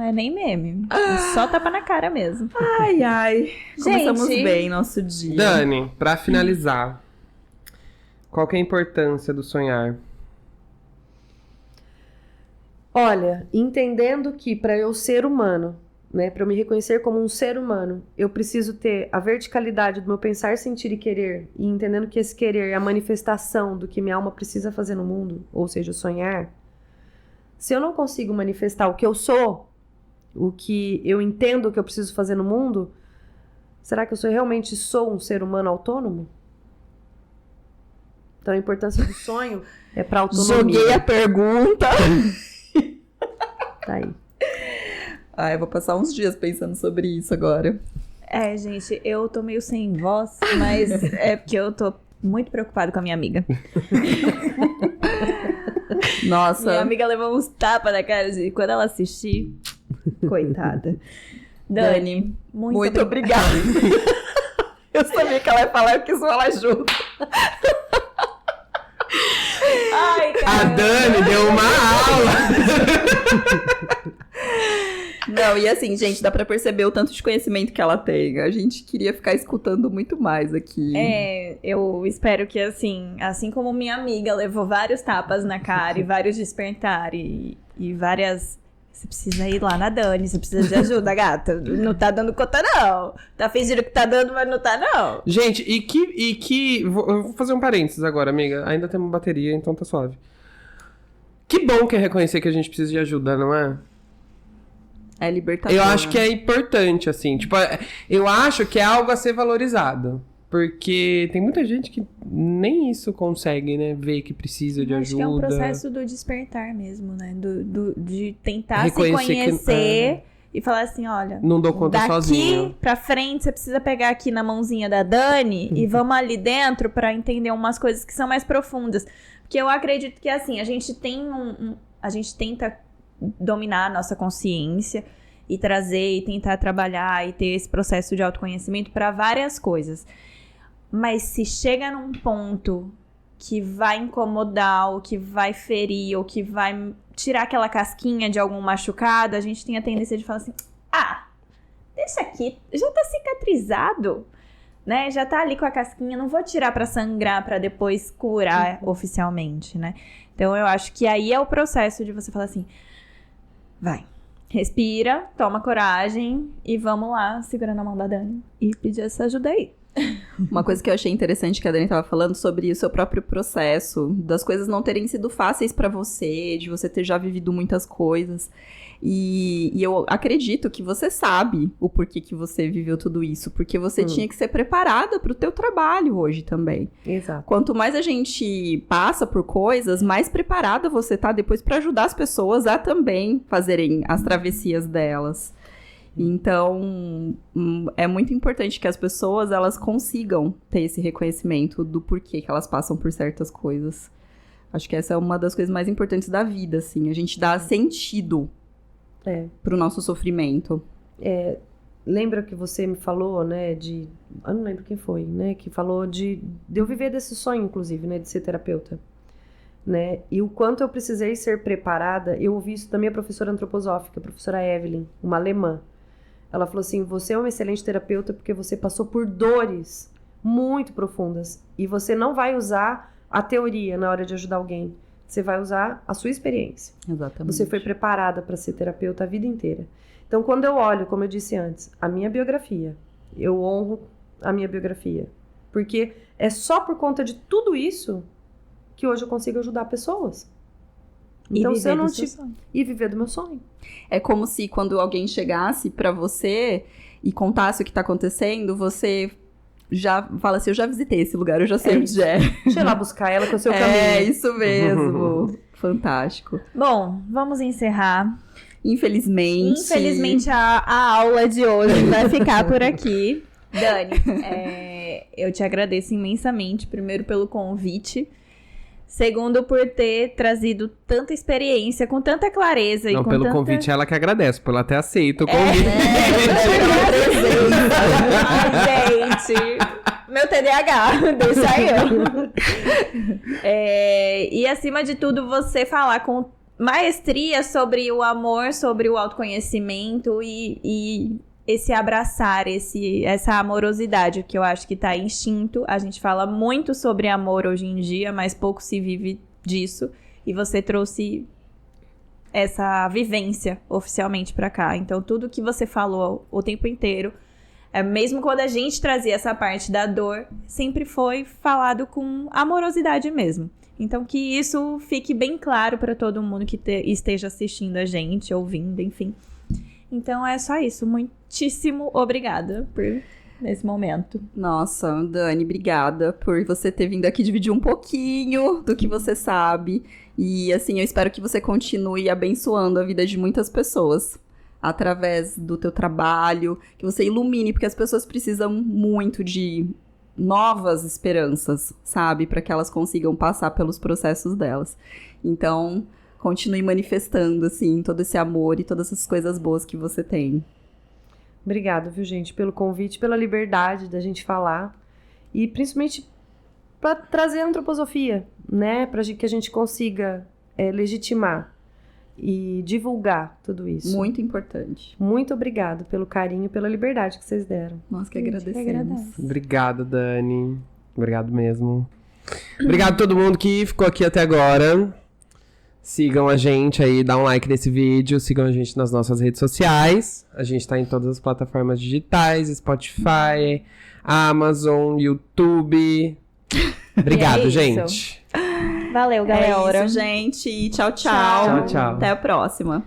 é nem meme. Só tapa na cara mesmo. Ai. Começamos Gente. bem nosso dia. Dani, pra finalizar, qual que é a importância do sonhar? Olha, entendendo que para eu ser humano, né, para eu me reconhecer como um ser humano, eu preciso ter a verticalidade do meu pensar, sentir e querer, e entendendo que esse querer é a manifestação do que minha alma precisa fazer no mundo, ou seja, sonhar. Se eu não consigo manifestar o que eu sou, o que eu entendo que eu preciso fazer no mundo, será que eu realmente sou um ser humano autônomo? Então a importância do sonho é para autonomia. Joguei a pergunta. Tá aí. Ai, eu vou passar uns dias pensando sobre isso agora. É, gente, eu tô meio sem voz, mas é porque eu tô muito preocupada com a minha amiga. Nossa. Minha amiga levou uns tapas na cara de quando ela assistir. Coitada. Dani, muito obrigada. Eu sabia que ela ia falar, eu quis falar junto. Ai, A cara. Dani deu uma aula. Não, e assim, gente, dá pra perceber o tanto de conhecimento que ela tem. A gente queria ficar escutando muito mais aqui. É, eu espero que assim como minha amiga levou vários tapas na cara e vários despertar e várias... Você precisa ir lá na Dani, você precisa de ajuda, gata. Não tá dando conta, não. Tá fingindo que tá dando, mas não tá, não. Gente, eu vou fazer um parênteses agora, amiga. Ainda temos bateria, então tá suave. Que bom que é reconhecer que a gente precisa de ajuda, não é? É libertador. Eu acho que é importante, assim. Tipo, eu acho que é algo a ser valorizado. Porque tem muita gente que nem isso consegue, né? Ver que precisa de Eu ajuda. acho que é um processo do despertar mesmo, né? De tentar se Reconhecer que- conhecer e falar assim, olha... Não dou conta Daqui sozinho. pra frente, você precisa pegar aqui na mãozinha da Dani e vamos ali dentro pra entender umas coisas que são mais profundas. Porque eu acredito que, assim, a gente tem a gente tenta dominar a nossa consciência e trazer e tentar trabalhar e ter esse processo de autoconhecimento pra várias coisas. Mas se chega num ponto que vai incomodar, ou que vai ferir, ou que vai tirar aquela casquinha de algum machucado, a gente tem a tendência de falar assim, deixa aqui, já tá cicatrizado, né? Já tá ali com a casquinha, não vou tirar pra sangrar, pra depois curar oficialmente, né? Então eu acho que aí é o processo de você falar assim, vai, respira, toma coragem e vamos lá, segurando a mão da Dani e pedir essa ajuda aí. Uma coisa que eu achei interessante que a Dani tava falando sobre o seu próprio processo, das coisas não terem sido fáceis pra você, de você ter já vivido muitas coisas. E eu acredito que você sabe o porquê que você viveu tudo isso, porque você tinha que ser preparada pro teu trabalho hoje também. Exato. Quanto mais a gente passa por coisas, mais preparada você tá depois pra ajudar as pessoas a também fazerem as travessias delas. Então, é muito importante que as pessoas, elas consigam ter esse reconhecimento do porquê que elas passam por certas coisas. Acho que essa é uma das coisas mais importantes da vida, assim. A gente dá sentido pro nosso sofrimento. Lembra que você me falou, né, eu não lembro quem foi, né, que falou de eu viver desse sonho, inclusive, né, de ser terapeuta. né? E o quanto eu precisei ser preparada, eu ouvi isso da minha professora antroposófica, a professora Evelyn, uma alemã. Ela falou assim, você é uma excelente terapeuta porque você passou por dores muito profundas e você não vai usar a teoria na hora de ajudar alguém. Você vai usar a sua experiência. Exatamente. Você foi preparada para ser terapeuta a vida inteira. Então, quando eu olho, como eu disse antes, a minha biografia, eu honro a minha biografia. Porque é só por conta de tudo isso que hoje eu consigo ajudar pessoas. Então, se eu não e viver do meu sonho. É como se quando alguém chegasse pra você e contasse o que tá acontecendo, você já fala assim, eu já visitei esse lugar, eu já sei onde é. Deixa eu ir lá buscar ela com o seu caminho. É, isso mesmo. Fantástico. Bom, vamos encerrar. Infelizmente, a aula de hoje vai ficar por aqui. Dani, eu te agradeço imensamente, primeiro pelo convite, segundo por ter trazido tanta experiência, com tanta clareza. Não, e com pelo tanta... convite ela que agradece, por ela ter aceito o convite. Ai, gente, meu TDAH, deixa eu. E acima de tudo, você falar com maestria sobre o amor, sobre o autoconhecimento e esse abraçar, essa amorosidade, que eu acho que tá instinto. A gente fala muito sobre amor hoje em dia, mas pouco se vive disso. E você trouxe essa vivência oficialmente pra cá. Então, tudo que você falou o tempo inteiro, mesmo quando a gente trazia essa parte da dor, sempre foi falado com amorosidade mesmo. Então, que isso fique bem claro pra todo mundo que esteja assistindo a gente, ouvindo, enfim. Então, é só isso. Muitíssimo obrigada por nesse momento. Nossa, Dani, obrigada por você ter vindo aqui dividir um pouquinho do que você sabe. E, assim, eu espero que você continue abençoando a vida de muitas pessoas através do teu trabalho, que você ilumine, porque as pessoas precisam muito de novas esperanças, sabe? Para que elas consigam passar pelos processos delas. Então, continue manifestando, assim, todo esse amor e todas essas coisas boas que você tem. Obrigada, viu, gente, pelo convite, pela liberdade da gente falar. E, principalmente, para trazer a antroposofia, né? Para que a gente consiga legitimar e divulgar tudo isso. Muito importante. Muito obrigada pelo carinho e pela liberdade que vocês deram. Nós que agradecemos. Obrigado, Dani. Obrigado mesmo. Obrigado a todo mundo que ficou aqui até agora. Sigam a gente aí, dá um like nesse vídeo, sigam a gente nas nossas redes sociais. A gente tá em todas as plataformas digitais, Spotify, Amazon, YouTube. Obrigado, gente. Valeu, galera. É isso, gente. Tchau, tchau. Tchau, tchau. Até a próxima.